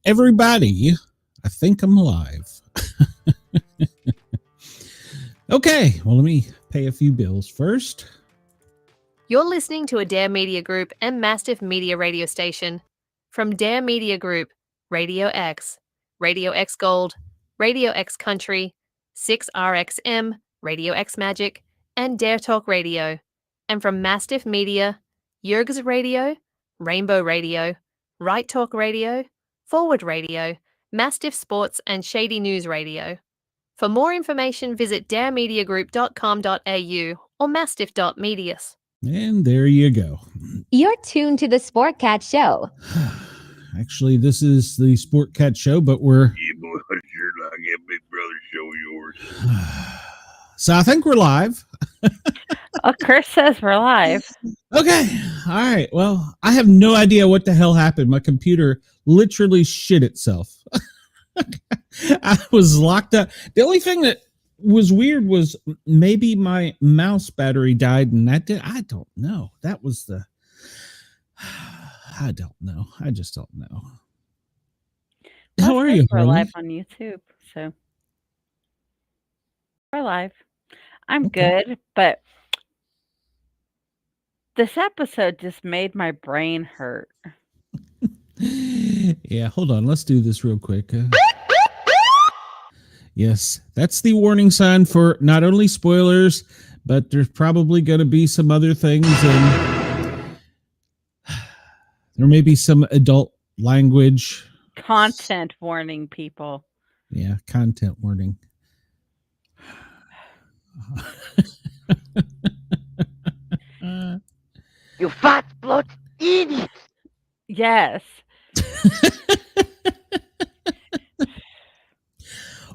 everybody. I think I'm live. Okay, well, let me pay a few bills first. You're listening to a Dare Media Group and Mastiff Media radio station. From Dare Media Group, Radio X Gold, Radio X Country, 6RXM, Radio X Magic, and Dare Talk Radio. And from Mastiff Media, Yerg's Radio, Rainbow Radio, Right Talk Radio, Forward Radio, Mastiff Sports, and Shady News Radio. For more information, visit daremediagroup.com.au or mastiff.medias. And there you go. You're tuned to the Sport Cat Show. Actually, this is the Sport Cat Show, but we're... Yeah, boy, I sure like that Big Brother show yours. So I think we're live. Oh, Chris says we're live. Okay. All right. Well, I have no idea what the hell happened. My computer literally shit itself. I was locked up. The only thing that was weird was maybe my mouse battery died, and that did. I don't know. That was the. I don't know. I just don't know. How are you? We're live on YouTube, so we're live. I'm good, but this episode just made my brain hurt. Yeah, hold on. Let's do this real quick. Yes, that's the warning sign for not only spoilers, but there's probably going to be some other things, and there may be some adult language. Content warning, people. Yeah, content warning. You fat blood idiot! Yes.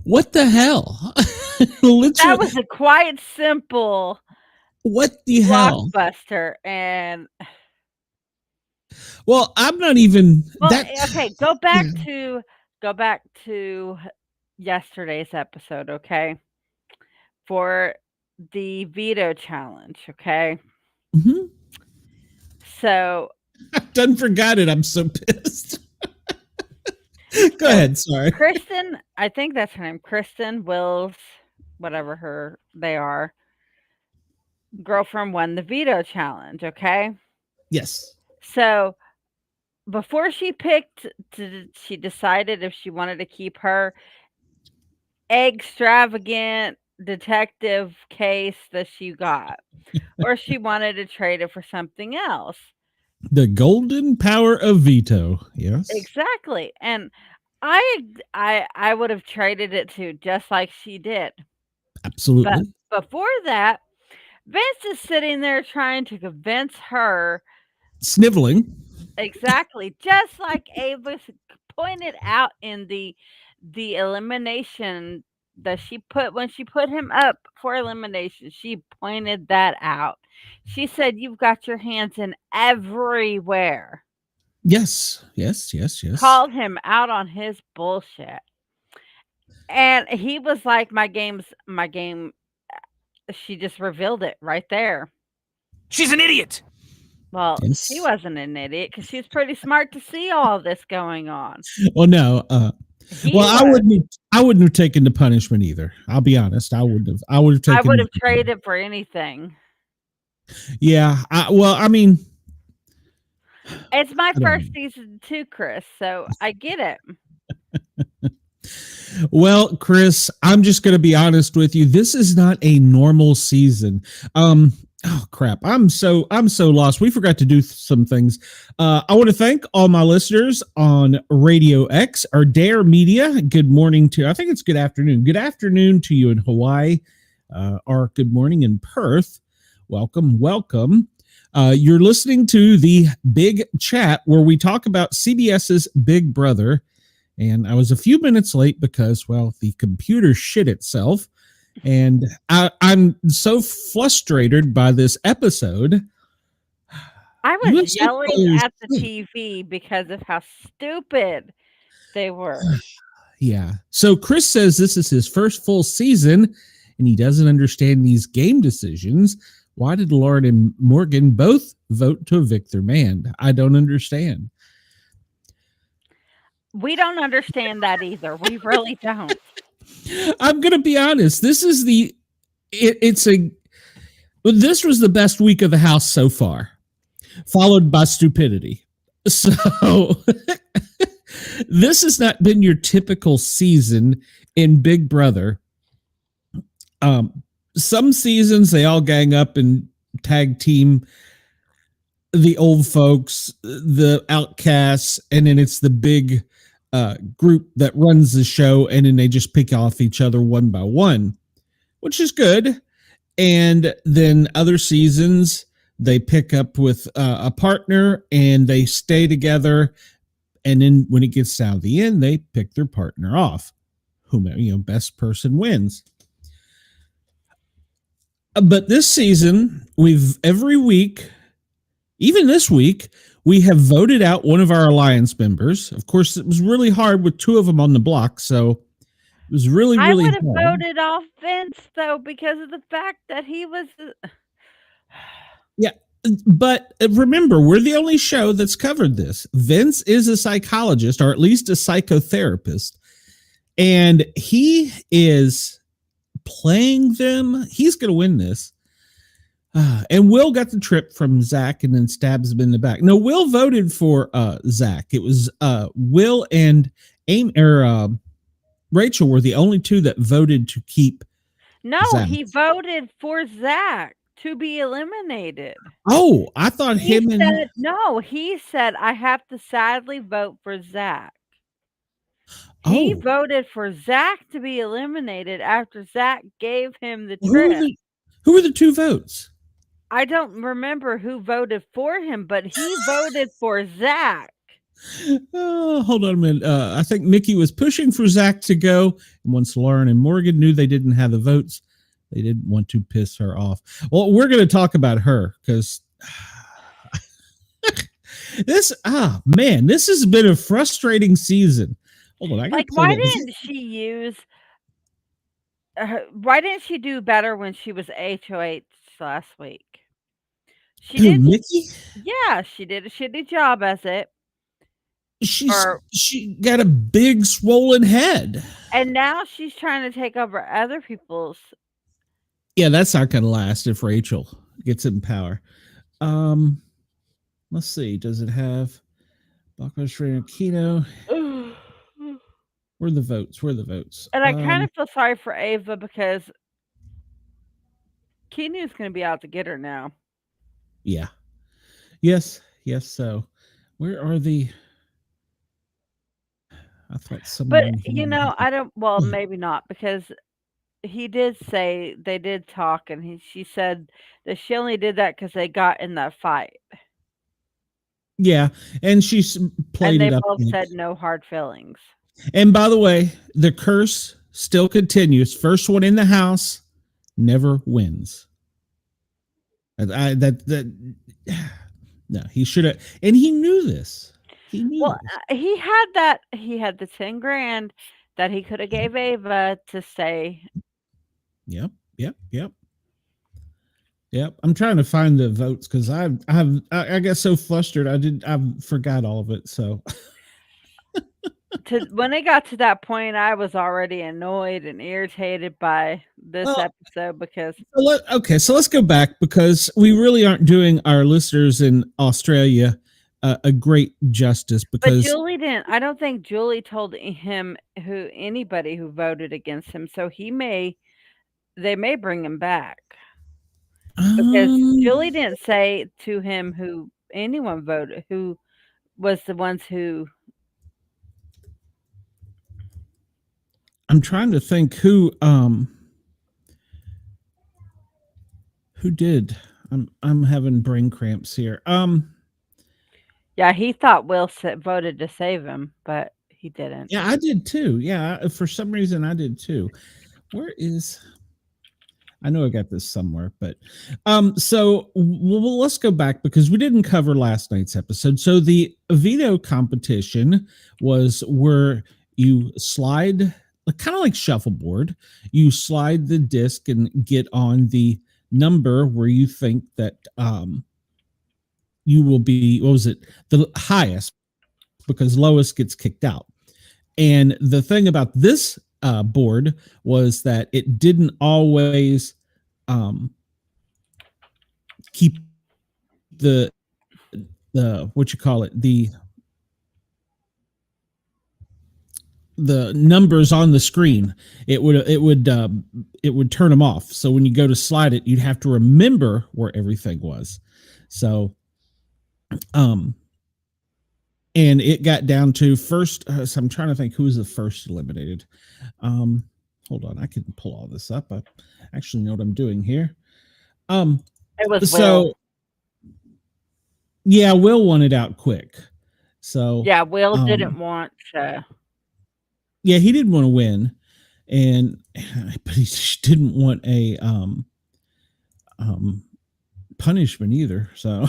What the hell? Literally, that was a quite simple what the hell blockbuster, and well, I'm not even okay, go back to yesterday's episode, okay? For the veto challenge, okay? Mm-hmm. So I done forgot it. I'm so pissed. Go ahead. Sorry. Kristen, I think that's her name. Kristen Wills, whatever they are. Girlfriend won the veto challenge, okay? Yes. So before she she decided if she wanted to keep her extravagant detective case that she got, or she wanted to trade it for something else. The golden power of veto. Yes. Exactly. And I would have traded it too, just like she did. Absolutely. But before that, Vince is sitting there trying to convince her. Sniveling. Exactly. Just like Ava pointed out in the elimination that she put when she put him up for elimination, she pointed that out. She said, "You've got your hands in everywhere." Yes. Called him out on his bullshit. And he was like, my game. She just revealed it right there. She's an idiot. Well, she wasn't an idiot because she's pretty smart to see all this going on. Well, no. I wouldn't have taken the punishment either. I'll be honest. I would have taken. I would have traded for anything. Yeah. I mean, it's my first season too, Chris. So I get it. Well, Chris, I'm just going to be honest with you. This is not a normal season. Oh crap. I'm so lost. We forgot to do some things. I want to thank all my listeners on Radio X or Dare Media. Good morning to, I think it's good afternoon. Good afternoon to you in Hawaii, or good morning in Perth. Welcome. You're listening to the Big Chat where we talk about CBS's Big Brother. And I was a few minutes late because, well, the computer shit itself. And I'm so frustrated by this episode. I was yelling at the TV because of how stupid they were. Yeah. So Chris says this is his first full season and he doesn't understand these game decisions. Why did Lauren and Morgan both vote to evict their man? I don't understand. We don't understand that either. We really don't. I'm gonna be honest. This was the best week of the house so far, followed by stupidity. So this has not been your typical season in Big Brother. Some seasons they all gang up and tag team the old folks, the outcasts, and then it's the big group that runs the show, and then they just pick off each other one by one, which is good. And then other seasons they pick up with a partner and they stay together, and then when it gets down to the end, they pick their partner off. Whomever, best person wins. But this season, every week, even this week, we have voted out one of our alliance members. Of course, it was really hard with two of them on the block, so it was really I would have hard. voted off Vince, though, because of the fact that he was. Yeah, but remember, we're the only show that's covered this. Vince is a psychologist, or at least a psychotherapist, and he is playing them. He's going to win this. And Will got the trip from Zach and then stabs him in the back. No, Will voted for Zach. It was Will and Rachel were the only two that voted to keep. No, Zach. He voted for Zach to be eliminated. Oh, I thought He him said, no, he said, I have to sadly vote for Zach. He voted for Zach to be eliminated after Zach gave him the trip. Who were the two votes? I don't remember who voted for him, but he voted for Zach. Hold on a minute. I think Mickey was pushing for Zach to go. And once Lauren and Morgan knew they didn't have the votes, they didn't want to piss her off. Well, we're going to talk about her because this has been a frustrating season. Hold on, why didn't she do better when she was HOH last week? She did. Mickey? Yeah, she did a shitty job as it. She got a big swollen head. And now she's trying to take over other people's. Yeah, that's not going to last if Rachel gets in power. Let's see. Does it have Butler, Keanu? Where are the votes? And I kind of feel sorry for Ava because Keanu's going to be out to get her now. Yeah. Yes. So, where are the? I thought someone. But I don't. Well, maybe not, because he did say they did talk, and she said that she only did that because they got in that fight. Yeah, and she played it up. And they both said no hard feelings. And by the way, the curse still continues. First one in the house never wins. No, he should have, and he knew this. He knew. Well, he had that. He had the $10,000 that he could have gave Ava to stay. Yep. I'm trying to find the votes because I got so flustered. I forgot all of it. So. When it got to that point, I was already annoyed and irritated by this episode because. So let's go back because we really aren't doing our listeners in Australia a great justice. Because but Julie didn't. I don't think Julie told him anybody who voted against him. So they may bring him back because Julie didn't say to him who anyone voted, who was the ones who. I'm trying to think who did. I'm having brain cramps here. Yeah, he thought Will voted to save him, but he didn't. Yeah, I did too. Yeah, for some reason I did too. Where is? I know I got this somewhere, but so let's go back because we didn't cover last night's episode. So the veto competition was where you slide. Kind of like shuffleboard, you slide the disc and get on the number where you think that you will be. What was it? The highest, because lowest gets kicked out. And the thing about this board was that it didn't always keep the what you call it, the numbers on the screen. It would turn them off. So when you go to slide it, you'd have to remember where everything was. So and it got down to first. So I'm trying to think who was the first eliminated. Hold on, I can pull all this up. I actually know what I'm doing here. It was so Will. Yeah, Will won it out quick. So Yeah, Will didn't want to. Yeah, he didn't want to win, but he didn't want a punishment either. So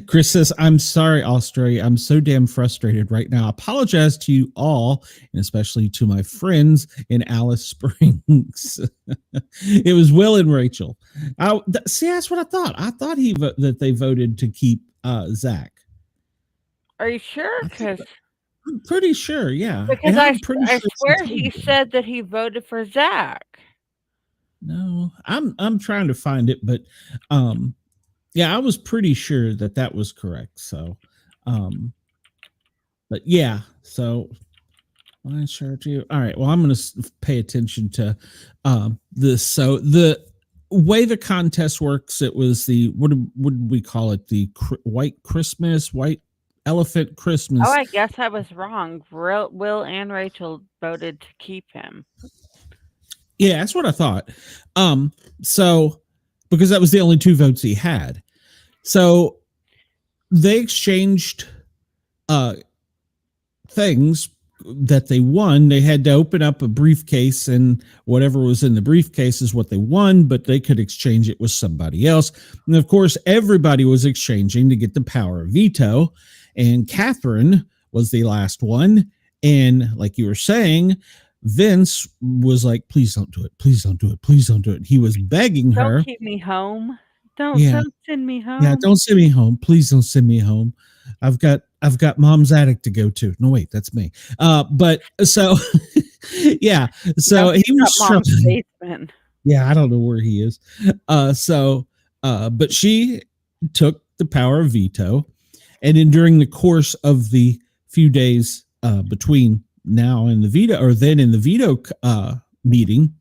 Chris says, I'm sorry, Australia. I'm so damn frustrated right now. I apologize to you all, and especially to my friends in Alice Springs. It was Will and Rachel. See, that's what I thought. I thought that they voted to keep Zach. Are you sure? Because I'm pretty sure, yeah. Because I swear he said that he voted for Zach. No, I'm trying to find it, but yeah, I was pretty sure that was correct. So, but yeah, so I sure do. All right, well, I'm going to pay attention to this. So the way the contest works, it was what would we call it? The white elephant Christmas. Oh, I guess I was wrong. Will and Rachel voted to keep him. Yeah, that's what I thought. So because that was the only 2 votes he had. So they exchanged things that they won. They had to open up a briefcase, and whatever was in the briefcase is what they won, but they could exchange it with somebody else. And of course, everybody was exchanging to get the power of veto. And Katherine was the last one. And like you were saying, Vince was like, please don't do it. Please don't do it. Please don't do it. He was begging her. Don't keep me home. Don't send me home. Yeah, don't send me home. Please don't send me home. I've got mom's attic to go to. No, wait, that's me. But so yeah, so he was mom's basement. Yeah, I don't know where he is. But she took the power of veto, and then during the course of the few days between now and the veto, or then in the veto meeting,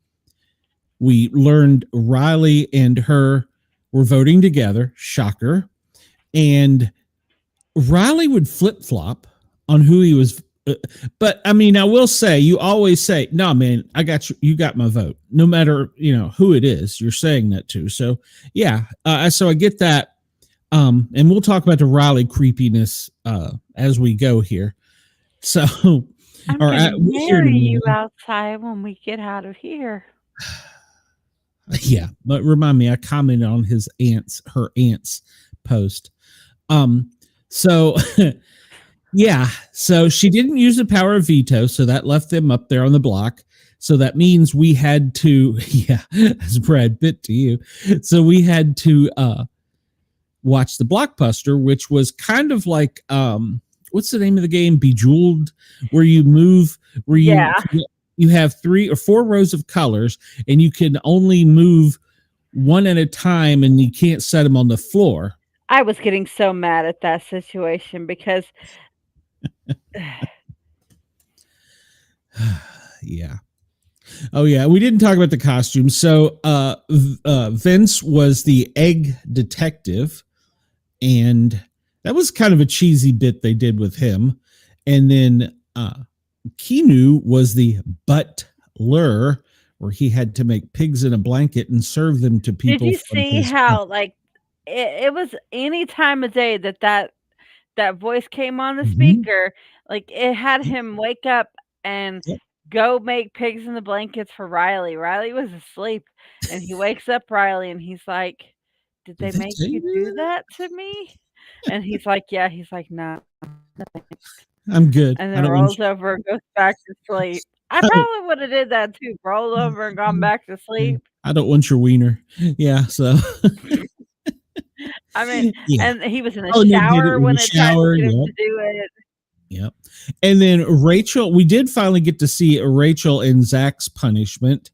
we learned Rylie and her were voting together. Shocker. And Rylie would flip-flop on who he was. But I mean, I will say, you always say, no, man, I got you. You got my vote. No matter, who it is, you're saying that to. So yeah. So I get that. And we'll talk about the Rylie creepiness as we go here. So I'm gonna marry you outside when we get out of here. Yeah, but remind me, I commented on her aunt's post. So yeah, so she didn't use the power of veto, so that left them up there on the block. So that means we had to, as Brad Pitt to you. So we had to watch the Blockbuster, which was kind of like what's the name of the game? Bejeweled, where you move, you have 3 or 4 rows of colors, and you can only move one at a time, and you can't set them on the floor. I was getting so mad at that situation because yeah. Oh yeah, we didn't talk about the costumes. So Vince was the egg detective, and that was kind of a cheesy bit they did with him. And then Keanu was the butler, where he had to make pigs in a blanket and serve them to people. Did you see how it was any time of day that voice came on the speaker? Like, it had him wake up and go make pigs in the blankets for Rylie. Rylie was asleep, and he wakes up Rylie, and he's like, did they make you do that to me? And he's like, yeah. He's like, no, I'm good. And then rolls over and goes back to sleep. I probably would have did that too. Rolled over and gone back to sleep. I don't want your wiener. Yeah, so I mean, Yeah. and he was in the Oh, and they did it shower in when the it tried to shower. get him Yep. to do it. Yep. And then Rachel, we did finally get to see Rachel and Zach's punishment,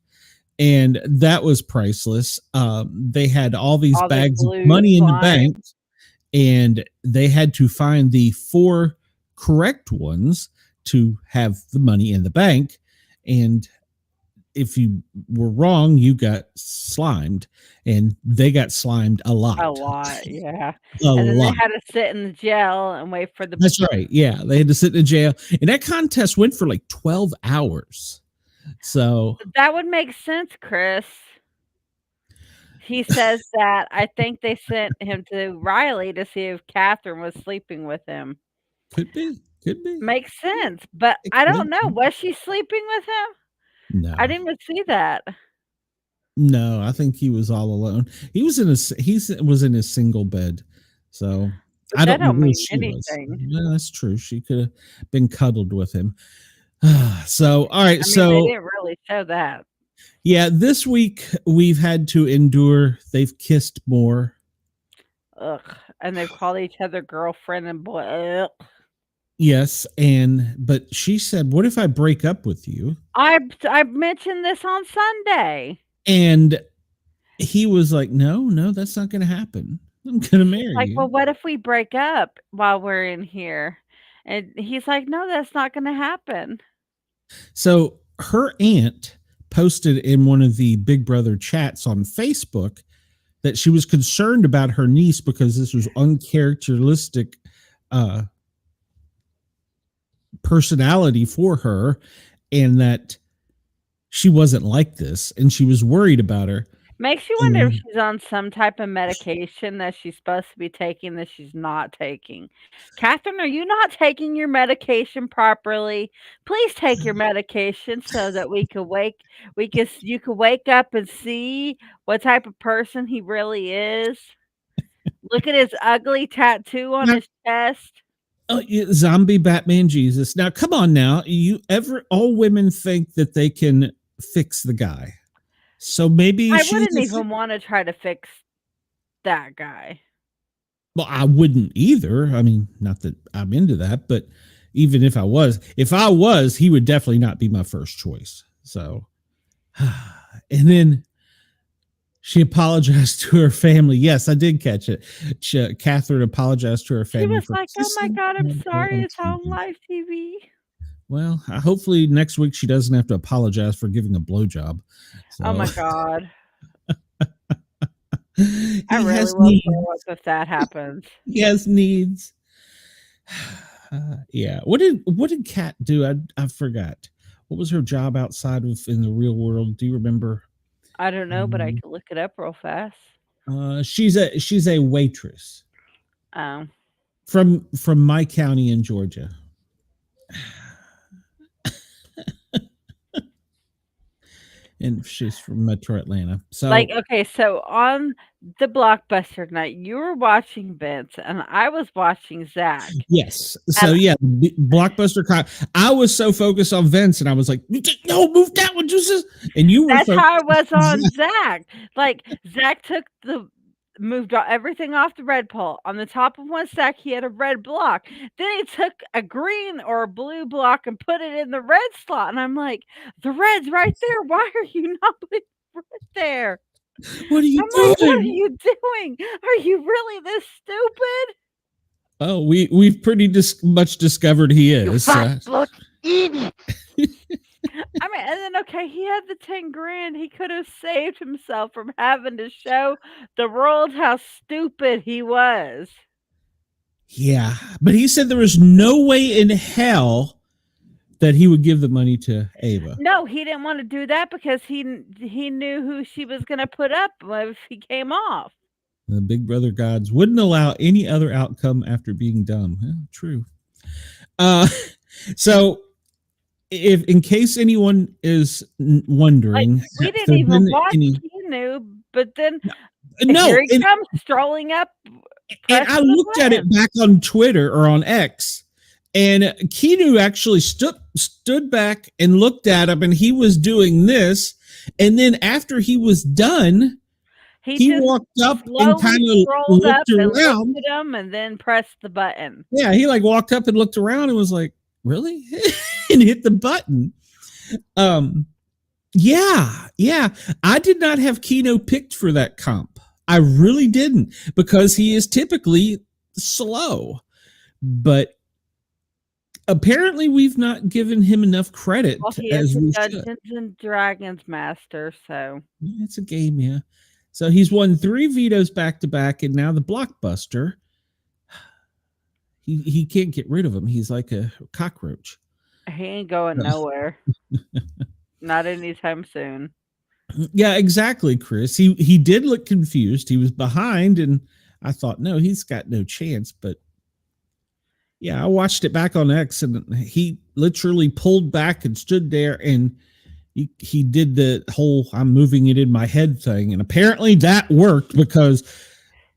and that was priceless. They had all these All the bags of glue money in the flying. bank, and they had to find the 4 correct ones to have the money in the bank. And if you were wrong, you got slimed, and they got slimed a lot. A lot, yeah. A And then lot. they had to sit in the jail and wait for the That's right. Yeah, they had to sit in jail, and that contest went for like 12 hours. So That would make sense, Chris. He says that I think they sent him to Rylie to see if Katherine was sleeping with him. could be. Makes sense, but It I don't could. know. Was she sleeping with him? No, I didn't even see that. no. I think he was all alone. He was in his single bed. So But I that don't know don't where mean she was. anything. Yeah, that's true. She could have been cuddled with him. So all right. I mean, So they didn't really show that. yeah, this week we've had to endure. They've kissed more. Ugh. And they called each other girlfriend and boy. Ugh. Yes, but she said, "What if I break up with you?" I mentioned this on Sunday. And he was like, "No, that's not going to happen. I'm going to marry Like, you." well, what if we break up while we're in here? And he's like, no, that's not going to happen. So her aunt posted in one of the Big Brother chats on Facebook that she was concerned about her niece because this was uncharacteristic personality for her, and that she wasn't like this, and she was worried about her. Makes you wonder if she's on some type of medication that she's supposed to be taking that she's not taking. Katherine, are you not taking your medication properly? Please take your medication so that you could wake up and see what type of person he really is. Look at his ugly tattoo on his chest. Oh, yeah, zombie Batman Jesus. Now, come on now. All women think that they can fix the guy. So maybe I wouldn't even want to try to fix that guy. Well, I wouldn't either. I mean, not that I'm into that, but even if I was, he would definitely not be my first choice. So, and then she apologized to her family. Yes, I did catch it. Katherine apologized to her family. She was like, "Oh my God, I'm sorry. It's on live TV." Well, hopefully next week she doesn't have to apologize for giving a blowjob. So. Oh my God. I really will throw up if that happens. He has needs. Yeah. What did Kat do? I forgot. What was her job outside of in the real world? Do you remember? I don't know, but I could look it up real fast. She's a waitress. From my county in Georgia. And she's from Metro Atlanta. So okay, so on the Blockbuster night, you were watching Vince and I was watching Zach. Yes. So Blockbuster. I was so focused on Vince and I was like, no, move that one, Jesus. And you were That's how I was on Zach. Like Zach moved everything off the red pole. On the top of one stack, he had a red block. Then he took a green or a blue block and put it in the red slot. And I'm like, the red's right there. Why are you not putting red there? What are you doing? Like, what are you doing? Are you really this stupid? Oh, we've pretty much discovered he is. Idiot. I mean, and then he had the 10 grand. He could have saved himself from having to show the world how stupid he was. Yeah, but he said there was no way in hell that he would give the money to Ava. No, he didn't want to do that because he knew who she was going to put up if he came off. The Big Brother gods wouldn't allow any other outcome after being dumb. Well, true. So, if in case anyone is wondering, we didn't even watch Keanu, but then here he comes strolling up. And I looked at it back on Twitter or on X, and Keanu actually stood back and looked at him, and he was doing this. And then after he was done, He just walked up and slowly kind of scrolled up looked and around. looked at him and then pressed the button. Yeah, he like walked up and looked around and was like, "Really?" and hit the button. Yeah. I did not have Keno picked for that comp. I really didn't, because he is typically slow. But apparently we've not given him enough credit Well, he as is we a should. Dungeons and Dragons master, so It's a game, yeah. So he's won 3 vetoes back to back, and now the blockbuster. He can't get rid of him. He's like a cockroach. he ain't going nowhere. Not anytime soon. Yeah, exactly, Chris. He did look confused. He was behind, and I thought, no, he's got no chance. But yeah, I watched it back on X, and he literally pulled back and stood there, and he did the whole "I'm moving it in my head" thing, and apparently that worked, because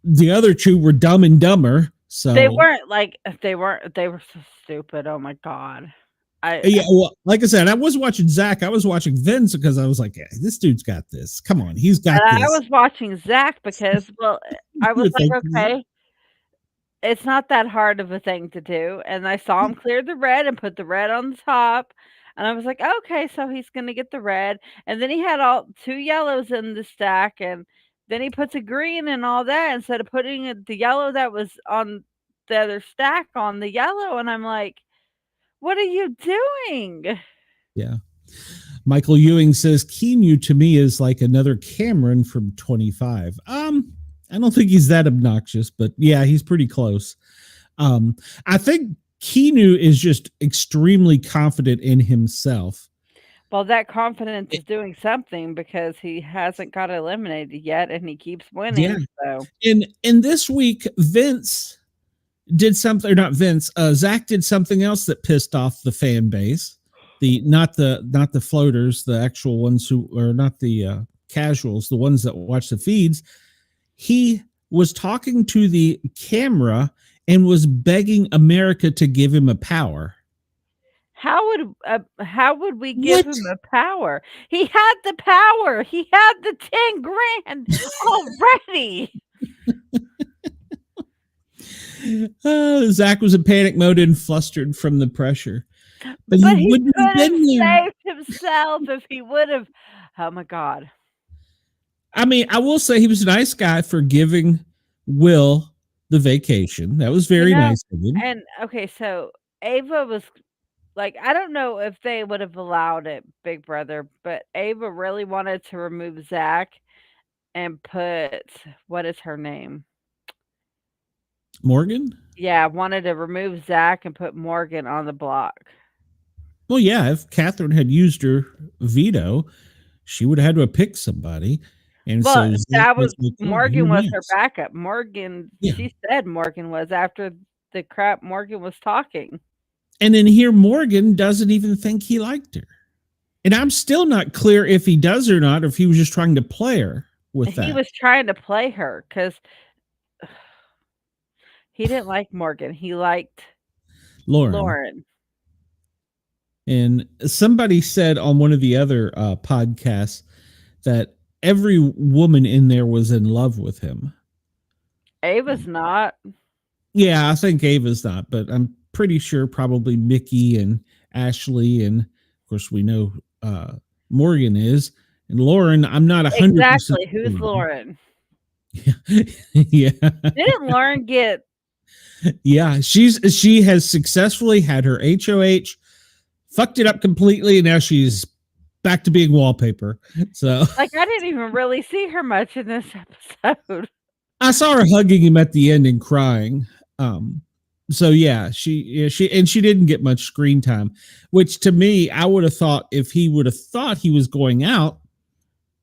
the other 2 were Dumb and Dumber. So They were so stupid. Oh my god. Yeah, well, like I said, I was watching Zach. I was watching Vince because I was like, yeah, this dude's got this. Come on, he's got this. I was watching Zach because, well, I was like, okay, it's not that hard of a thing to do. And I saw him clear the red and put the red on the top. And I was like, okay, so he's going to get the red. And then he had all 2 yellows in the stack. And then he puts a green and all that instead of putting the yellow that was on the other stack on the yellow. And I'm like, what are you doing? Yeah. Michael Ewing says Keanu to me is like another Cameron from 25. I don't think he's that obnoxious, but yeah, he's pretty close. I think Keanu is just extremely confident in himself. Well, that confidence is doing something, because he hasn't got eliminated yet and he keeps winning. Yeah. So In this week, Vince did something, or not Vince, Zach did something else that pissed off the fan base. Not the floaters, the actual ones who are not the casuals, the ones that watch the feeds. He was talking to the camera and was begging America to give him a power. how would we give him a power? He had the power. He had the 10 grand already. Zach was in panic mode and flustered from the pressure. But he wouldn't could have have been there. saved himself if he would have. Oh my God. I mean, I will say he was a nice guy for giving Will the vacation. That was very nice of him. And okay, so Ava was like, I don't know if they would have allowed it, Big Brother, but Ava really wanted to remove Zach and put, what is her name? Morgan? Yeah, wanted to remove Zach and put Morgan on the block. Well, yeah, if Katherine had used her veto, she would have had to have picked somebody. And well, so that was like, oh, Morgan was her next? backup. Morgan, Yeah. she said Morgan was after the crap Morgan was talking. And then here Morgan doesn't even think he liked her. And I'm still not clear if he does or not, or if he was just trying to play her with that. He was trying to play her because he didn't like Morgan. He liked Lauren. And somebody said on one of the other podcasts that every woman in there was in love with him. Ava's not. Yeah, I think Ava's not, but I'm pretty sure probably Mickey and Ashley, and of course we know Morgan is, and Lauren. I'm not 100%. Exactly. Who's Lauren? Yeah. Didn't Lauren get? Yeah, she has successfully had her HOH, fucked it up completely, and now she's back to being wallpaper. So, like, I didn't even really see her much in this episode. I saw her hugging him at the end and crying. So yeah, she didn't get much screen time, which to me, I would have thought if he would have thought he was going out,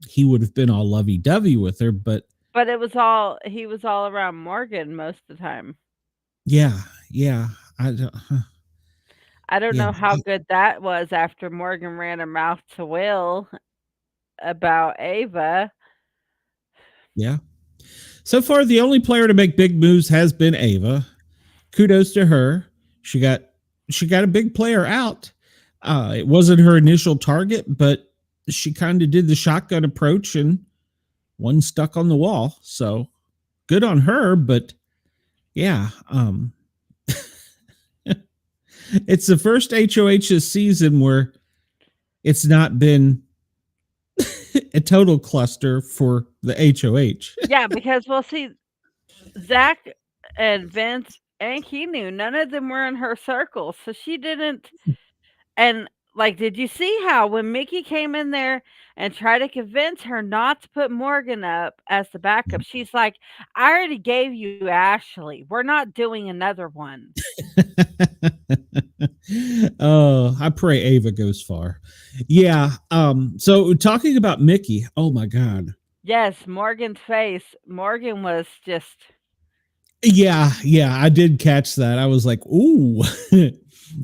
he would have been all lovey-dovey with her, but he was all around Morgan most of the time. Yeah. I don't know how good that was after Morgan ran her mouth to Will about Ava. Yeah. So far, the only player to make big moves has been Ava. Kudos to her. She got a big player out. It wasn't her initial target, but she kind of did the shotgun approach and one stuck on the wall. So good on her, but yeah, it's the first HOH this season where it's not been a total cluster for the HOH. Yeah, because we'll see Zach and Vince and Keanu, none of them were in her circle. So she didn't. And like, did you see how when Mickey came in there and tried to convince her not to put Morgan up as the backup, she's like, I already gave you Ashley. We're not doing another one. Oh, I pray Ava goes far. Yeah. So talking about Mickey, oh my God. Yes, Morgan's face. Morgan was just. Yeah, I did catch that. I was like, ooh,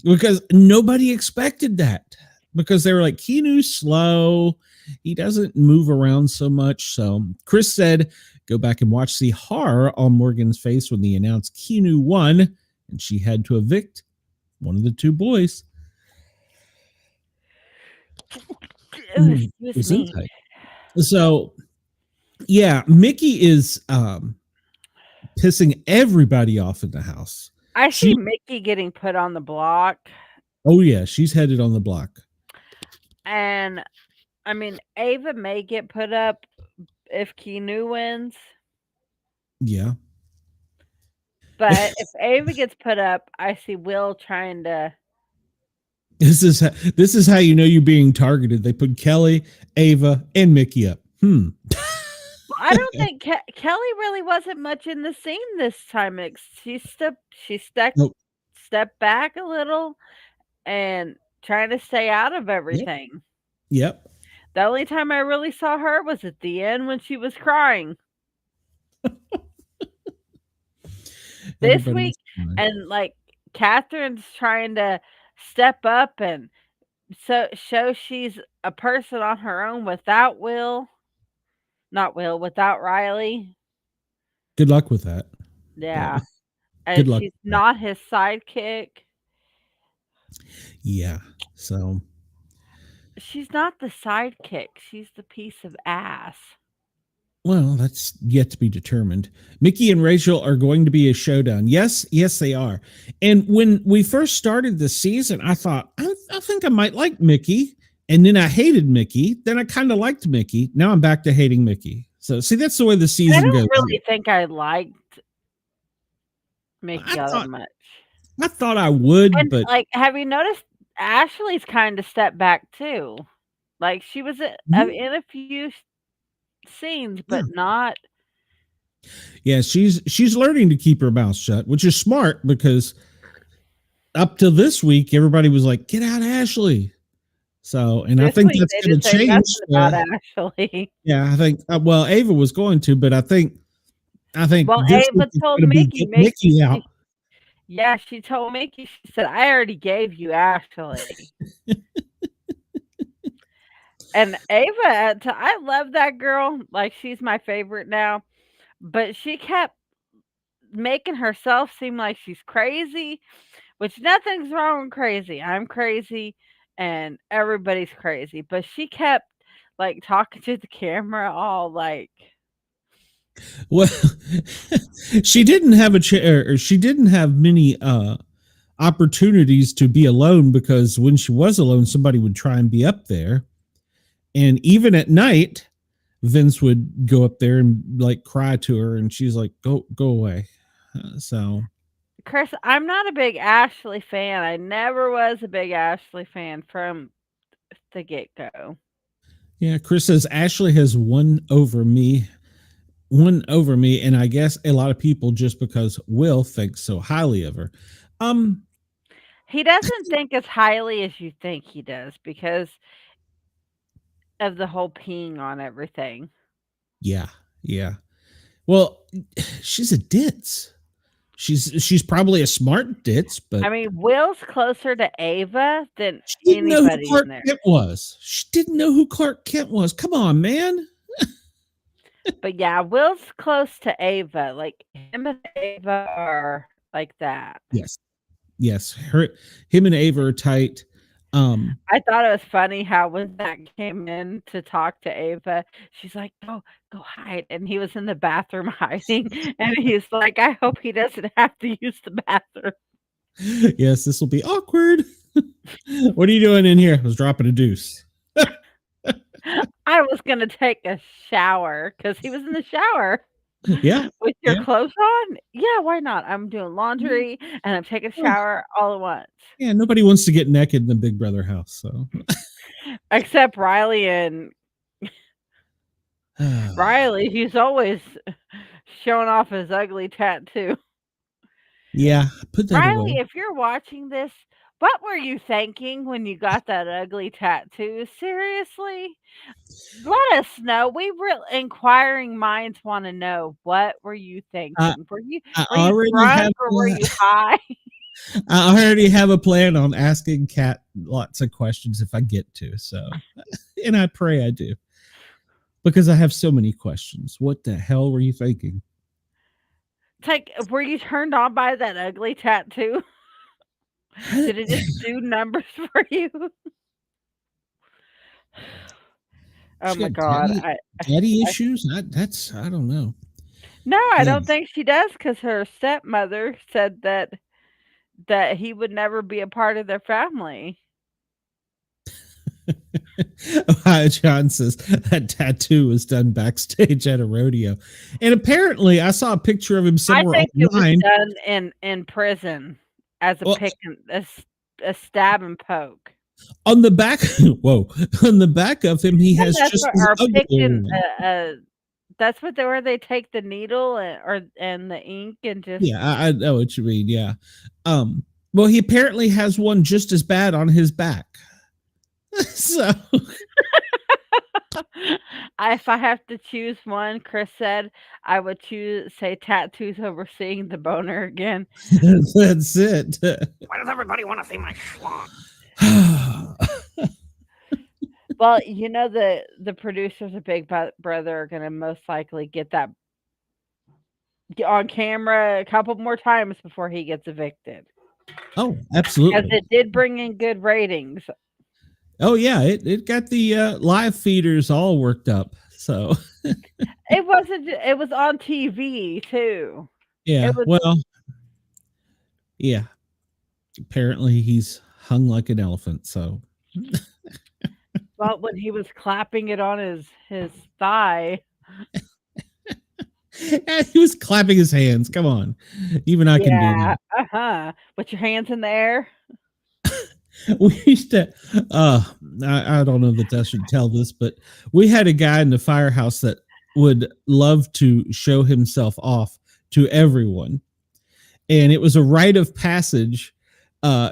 because nobody expected that. Because they were like, Keanu's slow. He doesn't move around so much. So Chris said, go back and watch the horror on Morgan's face when they announced Keanu won and she had to evict one of the two boys. It was me. So yeah, Mickey is pissing everybody off in the house. I see Mickey getting put on the block. Oh yeah, she's headed on the block. And I mean, Ava may get put up if Keanu wins. Yeah. But if Ava gets put up, I see Will trying to. This is how you know you're being targeted. They put Kelly, Ava, and Mickey up. I don't think Kelly really wasn't much in the scene this time. She stepped back a little and trying to stay out of everything. Yep. The only time I really saw her was at the end when she was crying. This week, and like Katherine's trying to step up and show she's a person on her own without without Rylie. Good luck with that. Yeah. And she's not his sidekick. Yeah. So she's not the sidekick. She's the piece of ass. Well, that's yet to be determined. Mickey and Rachel are going to be a showdown. Yes, they are. And when we first started the season, I thought, I think I might like Mickey. And then I hated Mickey. Then I kind of liked Mickey. Now I'm back to hating Mickey. So, see, that's the way the season goes. I don't really think I liked Mickey all that much. I thought I would, but like, have you noticed Ashley's kind of stepped back too? Like, she was in a few scenes, but not. Yeah, she's learning to keep her mouth shut, which is smart because up to this week, everybody was like, "Get out, Ashley." So, and I think that's going to change. About Ashley. Yeah, I think. Well, Ava was going to, but I think. Well, Ava told Mickey out. Yeah, she told Mickey. She said, "I already gave you Ashley." And Ava, I love that girl. Like, she's my favorite now. But she kept making herself seem like she's crazy, which nothing's wrong with crazy. I'm crazy and everybody's crazy. But she kept, like, talking to the camera all like. Well, she didn't have she didn't have many opportunities to be alone because when she was alone, somebody would try and be up there. And even at night, Vince would go up there and like cry to her, and she's like, "Go away." So, Chris, I'm not a big Ashley fan. I never was a big Ashley fan from the get-go. Yeah, Chris says Ashley has won over me, and I guess a lot of people just because Will thinks so highly of her. He doesn't think as highly as you think he does because of the whole peeing on everything. Yeah. Well, she's a ditz. She's probably a smart ditz, but I mean, Will's closer to Ava than anybody in there. She didn't know who Clark Kent was. Come on, man. But yeah, Will's close to Ava. Like, him and Ava are like that. Yes. Him and Ava are tight. I thought it was funny how when Zach came in to talk to Ava, she's like, "Go, go hide," and he was in the bathroom hiding, and he's like, "I hope he doesn't have to use the bathroom." Yes, this will be awkward. What are you doing in here? I was dropping a deuce. I was gonna take a shower because he was in the shower Yeah, with your yeah, clothes on. Yeah, why not? I'm doing laundry and I'm taking a shower all at once. yeah. Nobody wants to get naked in the Big Brother house, so. Except Rylie and Rylie, he's always showing off his ugly tattoo. Yeah, put that Rylie, away. if you're watching this, what were you thinking when you got that ugly tattoo? Seriously? Let us know. We inquiring minds want to know. What were you I, thinking? I Were you already drunk have. or were you high? I already have a plan on asking Kat lots of questions if I get to. So, and I pray I do, because I have so many questions. What the hell were you thinking? Were you turned on by that ugly tattoo? Did it just do numbers for you? Oh She my got God. daddy issues. I don't know. No, I Yeah. don't think she does because her stepmother said that he would never be a part of their family. John says that tattoo was done backstage at a rodeo, and apparently I saw a picture of him I somewhere think it was online. done in prison as a Well, a stab and poke. on the back, whoa, on the back of him, he has That's just what his are ugly picking one. that's what where they take the needle and the ink and just Yeah, I know what you mean. Yeah. Well, he apparently has one just as bad on his back. So, if I have to choose one, Chris said I would say tattoos over seeing the boner again. that's it. Why does everybody want to see my schlong? Well, you know the producers of Big Brother are going to most likely get that on camera a couple more times before he gets evicted. Oh, Because absolutely. it did bring in good ratings. Oh, yeah. It got the live feeders all worked up. So, It wasn't. It was on TV too. yeah. It was. Well, yeah. Apparently, he's hung like an elephant. So, Well, when he was clapping it on his thigh. he was clapping his hands. Come on. Even I can do Yeah. that. With your hands in the air. We used to I don't know that I should tell this, but we had a guy in the firehouse that would love to show himself off to everyone, and it was a rite of passage.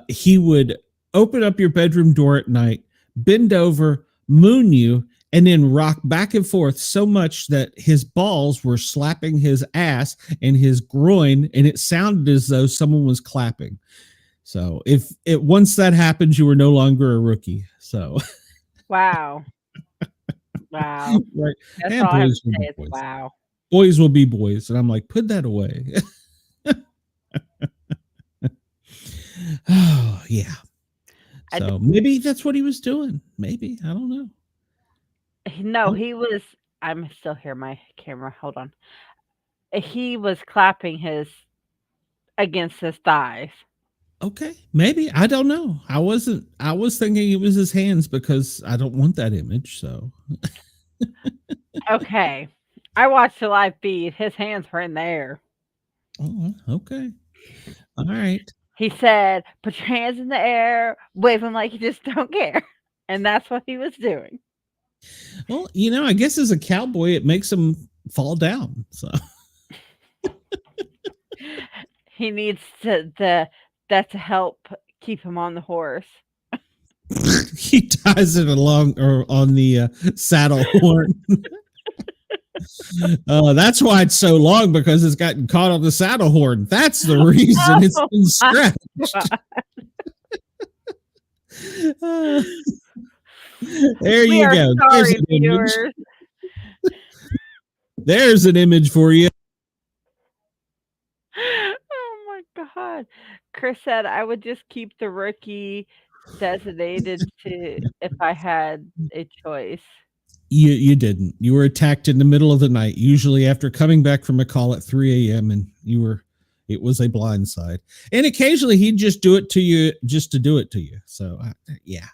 He would open up your bedroom door at night, bend over, moon you, and then rock back and forth so much that his balls were slapping his ass and his groin, and it sounded as though someone was clapping. So if it once that happens, you were no longer a rookie. So Wow. Wow. right, That's and all I have to boys will say be is boys. wow. Boys will be boys, and I'm like, put that away. Oh yeah. So maybe that's what he was doing. Maybe I don't know. No, he was. I'm still here. My camera. Hold on. He was clapping against his thighs. Okay, maybe I don't know. I was thinking it was his hands because I don't want that image. So Okay, I watched the live feed. His hands were in the air. oh, okay, all right. He said, "Put your hands in the air, wave them like you just don't care," and that's what he was doing. Well, I guess as a cowboy, it makes him fall down. So He needs that to help keep him on the horse. he ties it along or on the saddle horn. That's why it's so long, because it's gotten caught on the saddle horn. That's the reason it's been stretched. There We you are go. sorry, viewers. There's an image for you. Oh my God. Chris said I would just keep the rookie designated to if I had a choice. You didn't. You were attacked in the middle of the night, usually after coming back from a call at 3 a.m. and it was a blindside. And occasionally he'd just do it to you just to do it to you. So yeah.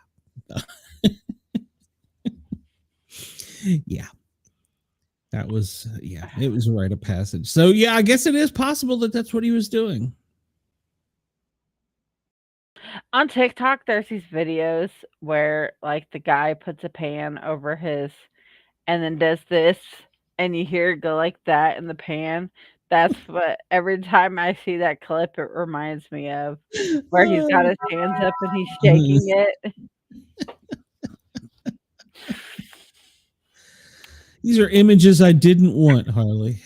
Yeah. That was, it was a rite of passage. So yeah, I guess it is possible that that's what he was doing. On TikTok, there's these videos where like the guy puts a pan over his and then does this and you hear it go like that in the pan. That's what every time I see that clip, it reminds me of where he's got his hands up and he's shaking it. These are images I didn't want, Harley.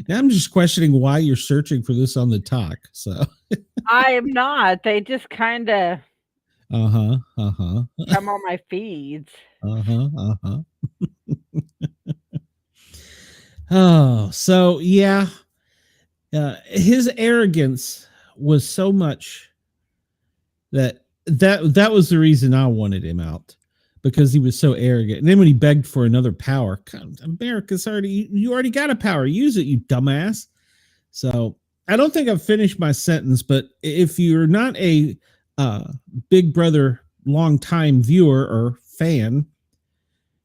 Now I'm just questioning why you're searching for this on the talk. So I am not. They just kind of come on my feeds. Oh, so yeah. His arrogance was so much that was the reason I wanted him out, because he was so arrogant. And then when he begged for another power, God, America's you already got a power. Use it, you dumbass. So I don't think I've finished my sentence, but if you're not a Big Brother longtime viewer or fan,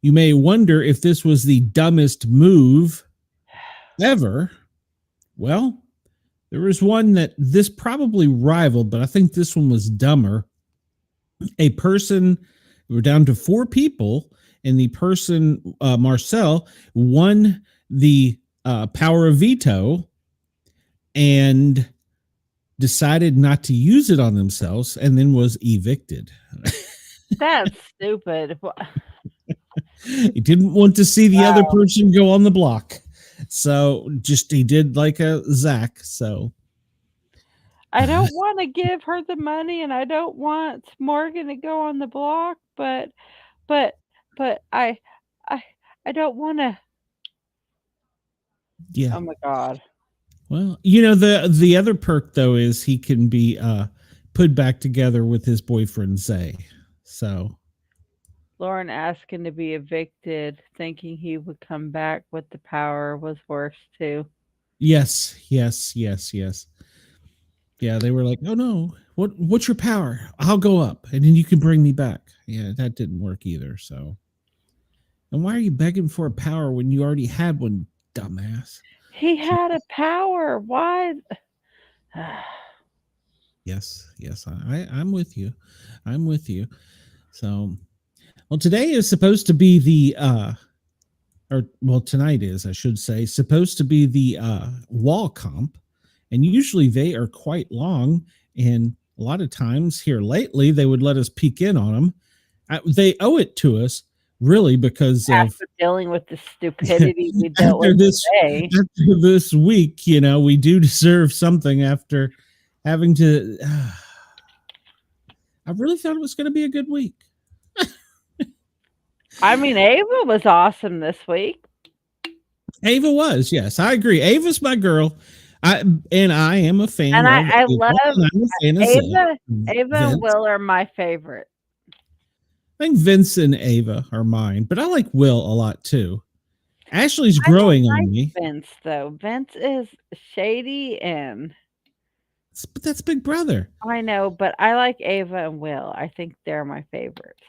you may wonder if this was the dumbest move ever. Well, there was one that this probably rivaled, but I think this one was dumber. A person, we're down to 4 people, and the person, Marcel, won the power of veto and decided not to use it on themselves and then was evicted. That's stupid. He didn't want to see the other person go on the block. So he did like a Zach. So I don't want to give her the money and I don't want Morgan to go on the block, but I don't want to. Yeah. Oh my God. Well, the other perk though is he can be put back together with his boyfriend Zay. So Lauren asking to be evicted, thinking he would come back with the power was worse too. Yes. Yeah, they were like, "Oh no, what's your power? I'll go up, and then you can bring me back." Yeah, that didn't work either. So, and why are you begging for a power when you already had one, dumbass? He had a power. Why? Yes, I'm with you. So, well, today is supposed to be tonight is, I should say, supposed to be the wall comp, and usually they are quite long, and a lot of times here lately they would let us peek in on them. They owe it to us, really, because after dealing with the stupidity we dealt with today. After this week, we do deserve something after having to. I really thought it was going to be a good week. I mean, Ava was awesome this week. Ava was, yes, I agree. Ava's my girl. I am a fan. And I Ava, love and Ava. Ava and Will are my favorite. I think Vince and Ava are mine, but I like Will a lot too. Ashley's growing on me. Vince, though. Vince is shady but that's Big Brother. I know, but I like Ava and Will. I think they're my favorite.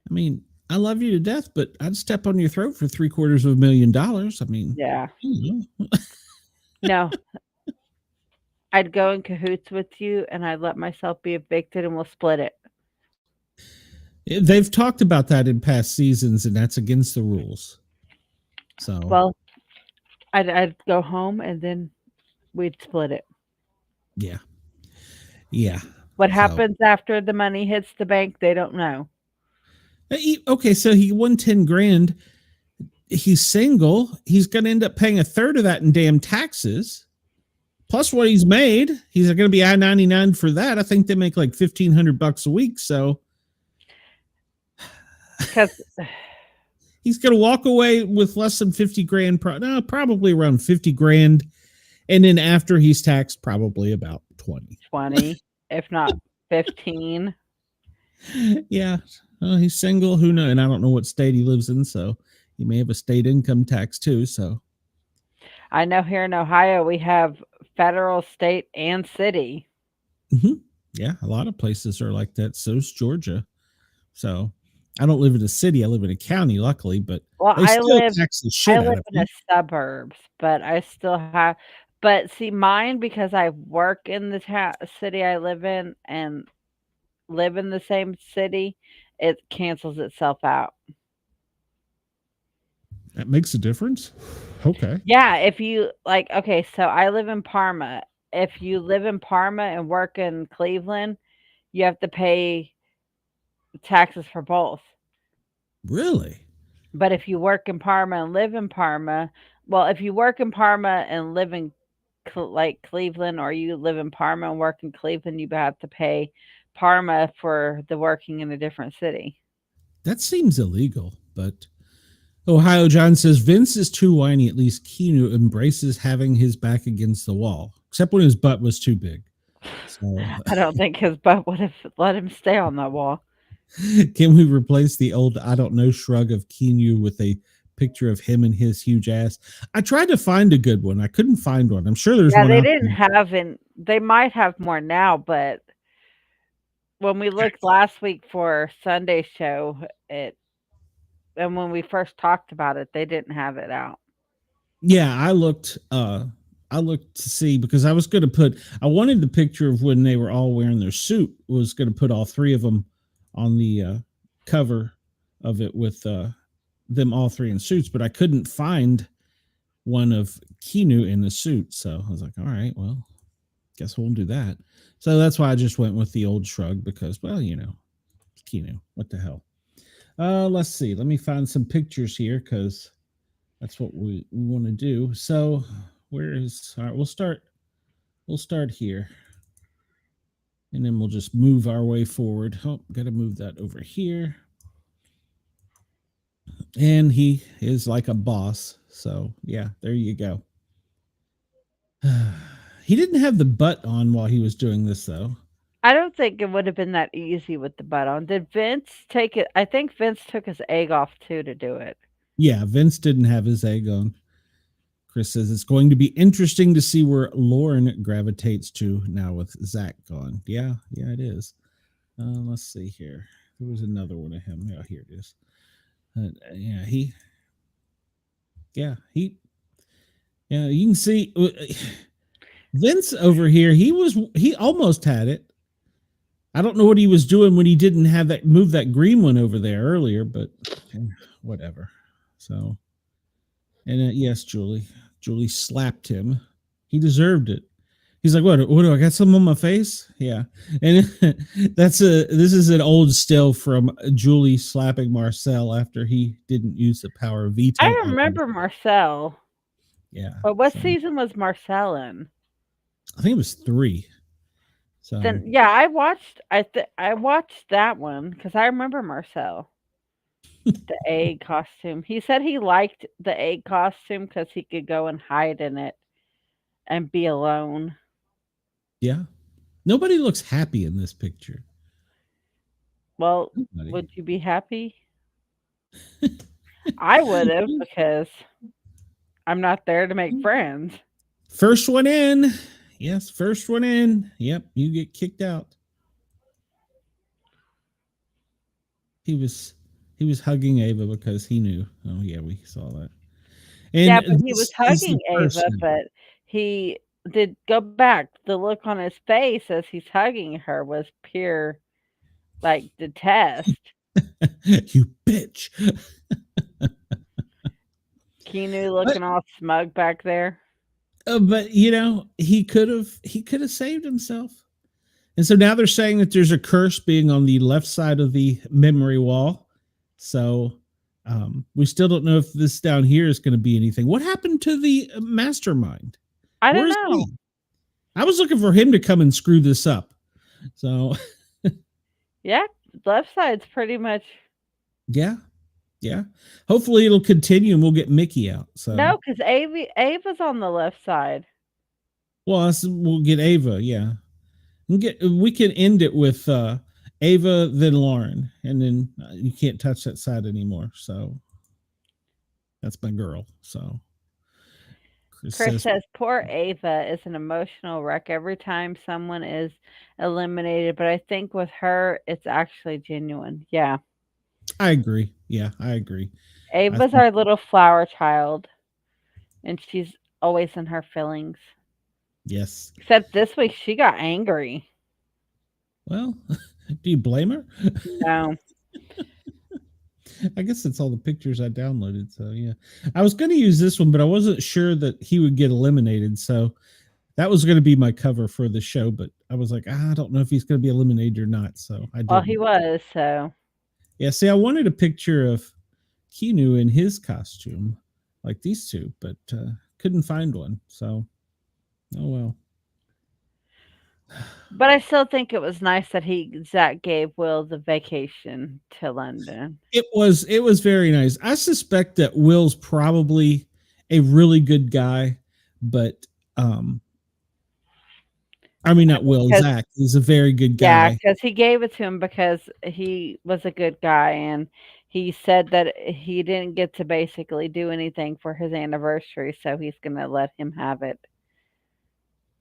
I mean, I love you to death, but I'd step on your throat for $750,000. I mean, yeah. No. I'd go in cahoots with you and I'd let myself be evicted and we'll split it. They've talked about that in past seasons, and that's against the rules. So, well, I'd go home and then we'd split it. Yeah. What happens after the money hits the bank, they don't know. Okay, so he won 10 grand. He's single. He's going to end up paying a third of that in damn taxes. Plus what he's made. He's going to be I-99 for that. I think they make like $1,500 a week. So because he's going to walk away with less than 50 grand, probably around 50 grand. And then after he's taxed, probably about 20, if not 15. Yeah. He's single. Who knows? And I don't know what state he lives in, so he may have a state income tax too. So I know here in Ohio we have federal, state, and city. mhm. Yeah, a lot of places are like that. So's Georgia. So I don't live in a city. I live in a county, luckily, but Well, they still tax the I shit out live of in me. the suburbs, but I still have. But see, mine because I work in the city I live in and live in the same city, it cancels itself out. That makes a difference. Okay. Yeah, if you like, okay, so I live in Parma. If you live in Parma and work in Cleveland, you have to pay taxes for both. Really? But if you work in Parma and live in Parma, well, if you work in Parma and live in like Cleveland, or you live in Parma and work in Cleveland, you have to pay Parma for the working in a different city. That seems illegal, but Ohio John says Vince is too whiny. At least Keanu embraces having his back against the wall, except when his butt was too big. So, I don't think his butt would have let him stay on that wall. can we replace the old I don't know shrug of Keanu with a picture of him and his huge ass? I tried to find a good one. I couldn't find one. I'm sure there's Yeah, one they out didn't there. have they might have more now, but when we looked last week for Sunday show, and when we first talked about it, they didn't have it out. Yeah, I looked to see because I was going to I wanted the picture of when they were all wearing their suit, was going to put all three of them on the cover of it with them all three in suits, but I couldn't find one of Keanu in the suit. So I was like, all right, well, guess we'll do that. So that's why I just went with the old shrug because, well, Keanu, what the hell? Let's see. Let me find some pictures here because that's what we want to do. So where is all right, we'll start here. And then we'll just move our way forward. Oh, gotta move that over here. And he is like a boss. So yeah, there you go. He didn't have the butt on while he was doing this though. I don't think it would have been that easy with the butt on. Did Vince take it? I think Vince took his egg off too to do it. Yeah, Vince didn't have his egg on. Chris says it's going to be interesting to see where Lauren gravitates to now with Zach gone. Yeah, it is. Let's see here. There was another one of him. Yeah, here it is. Yeah, you can see Vince over here. He almost had it. I don't know what he was doing when he didn't have move that green one over there earlier, but whatever. So, and yes, Julie slapped him. He deserved it. He's like, what do I got something on my face? Yeah. And this is an old still from Julie slapping Marcel after he didn't use the power of veto. I remember Marcel. Yeah. But what season was Marcel in? I think it was 3. So then yeah, I watched that one because I remember Marcel. The egg costume. He said he liked the egg costume because he could go and hide in it and be alone. Yeah. Nobody looks happy in this picture. Well, would you be happy? I would have because I'm not there to make friends. First one in. Yes, first one in. Yep, you get kicked out. He was hugging Ava because he knew. Oh yeah, we saw that. And yeah, but he was hugging Ava, but he did go back. The look on his face as he's hugging her was pure, like, detest. You bitch. Keanu looking all smug back there. But he could have saved himself. And so now they're saying that there's a curse being on the left side of the memory wall. So we still don't know if this down here is going to be anything. What happened to the mastermind? I don't know. I was looking for him to come and screw this up. So yeah, left side's pretty much. Yeah. Hopefully it'll continue and we'll get Mickey out. So no, because Ava's on the left side. Well, we'll get Ava. Yeah, we can end it with Ava, then Lauren, and then you can't touch that side anymore. So that's my girl. So Chris says, poor Ava is an emotional wreck every time someone is eliminated, but I think with her, it's actually genuine. Yeah. I agree. Yeah, I agree. Ava's our little flower child, and she's always in her feelings. Yes. Except this week, she got angry. Well, do you blame her? No. I guess that's all the pictures I downloaded. So yeah, I was going to use this one, but I wasn't sure that he would get eliminated. So that was going to be my cover for the show, but I was like, I don't know if he's going to be eliminated or not. So I did. Well, he was. So yeah. See, I wanted a picture of Keanu in his costume, like these two, but couldn't find one. So, oh well. But I still think it was nice that Zach gave Will the vacation to London. It was very nice. I suspect that Will's probably a really good guy, but I mean not Will, Zach is a very good guy. Yeah, because he gave it to him because he was a good guy, and he said that he didn't get to basically do anything for his anniversary, so he's gonna let him have it.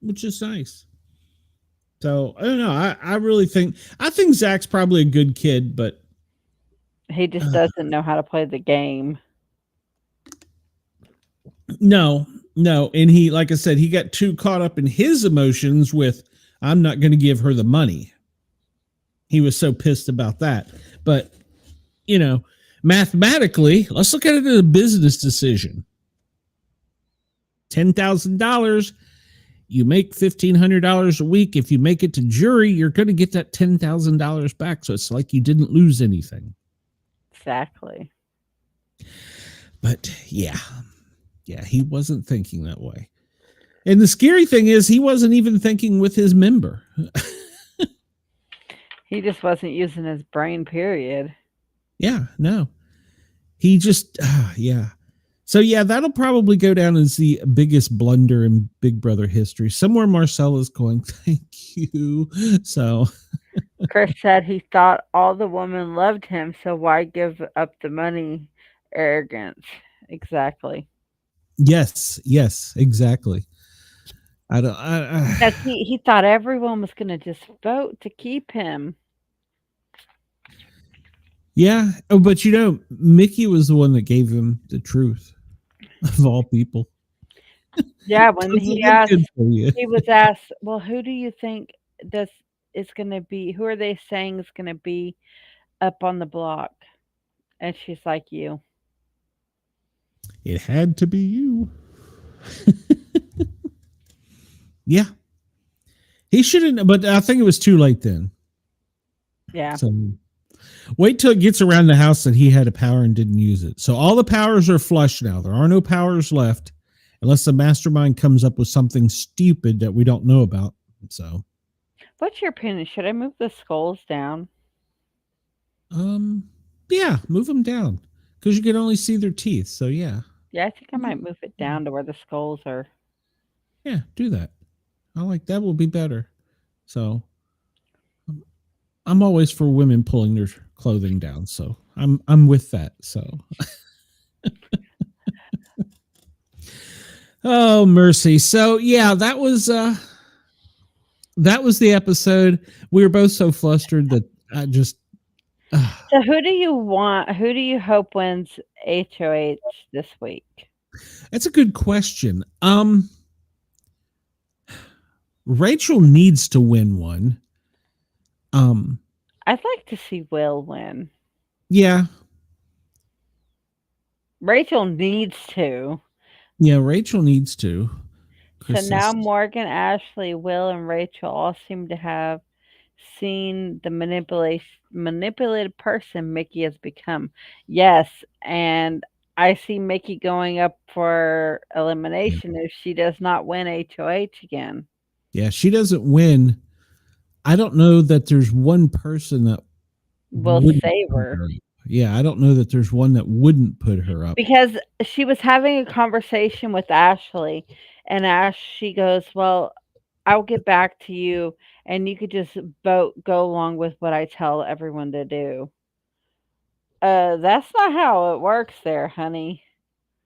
Which is nice. So I don't know. I really think Zach's probably a good kid, but he just doesn't know how to play the game. No. And he, like I said, he got too caught up in his emotions with, I'm not going to give her the money. He was so pissed about that. But, you know, mathematically, let's look at it as a business decision. $10,000. You make $1,500 a week. If you make it to jury, you're going to get that $10,000 back. So it's like you didn't lose anything. Exactly. But yeah, he wasn't thinking that way. And the scary thing is he wasn't even thinking with his member. He just wasn't using his brain, period. Yeah, no. He just, yeah. So, yeah, that'll probably go down as the biggest blunder in Big Brother history. Somewhere Marcella's going, thank you. So Chris said he thought all the women loved him, so why give up the money? Arrogance. Exactly. Yes, exactly. He thought everyone was going to just vote to keep him. Yeah, but you know, Mickey was the one that gave him the truth of all people. Yeah, when he was asked, well, who do you think this is going to be? Who are they saying is going to be up on the block? And she's like, you. It had to be you. Yeah. He shouldn't, but I think it was too late then. Yeah. So wait till it gets around the house that he had a power and didn't use it. So all the powers are flushed now. There are no powers left unless the mastermind comes up with something stupid that we don't know about. So what's your opinion? Should I move the skulls down? Yeah, move them down because you can only see their teeth. So yeah. Yeah, I think I might move it down to where the skulls are. Yeah, do that. I like that will be better. So I'm always for women pulling their clothing down. So I'm with that. So oh mercy. So yeah, that was the episode. We were both so flustered that I just So who do you want? Who do you hope wins HOH this week? That's a good question. Rachel needs to win one. I'd like to see Will win. Yeah. Rachel needs to. Yeah, Rachel needs to. So now Morgan, Ashley, Will, and Rachel all seem to have seen the manipulated person Mickey has become. Yes, and I see Mickey going up for elimination if she does not win HOH again. Yeah, she doesn't win. I don't know that there's one person that will save her. Yeah, I don't know that there's one that wouldn't put her up. Because she was having a conversation with Ashley, and she goes, well, I'll get back to you, and you could just go along with what I tell everyone to do. That's not how it works there, honey.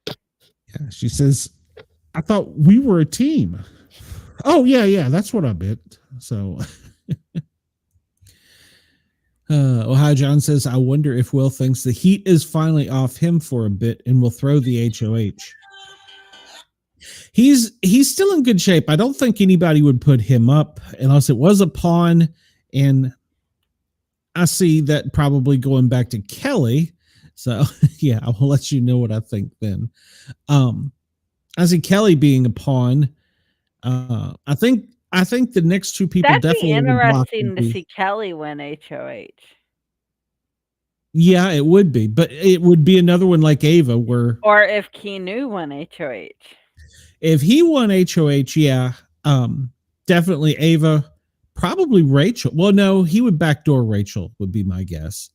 Yeah, she says, I thought we were a team. Oh, yeah, that's what I meant. So, Ohio John says, I wonder if Will thinks the heat is finally off him for a bit and will throw the HOH. He's still in good shape. I don't think anybody would put him up unless it was a pawn, and I see that probably going back to Kelly. So yeah, I will let you know what I think then. I see Kelly being a pawn. I think the next two people That'd definitely be would block interesting to me. see Kelly win HOH. Yeah, it would be, but it would be another one like Ava, where Or if Keanu won HOH. if he won HOH, yeah, definitely Ava, probably Rachel. Well, no, he would backdoor Rachel, would be my guess.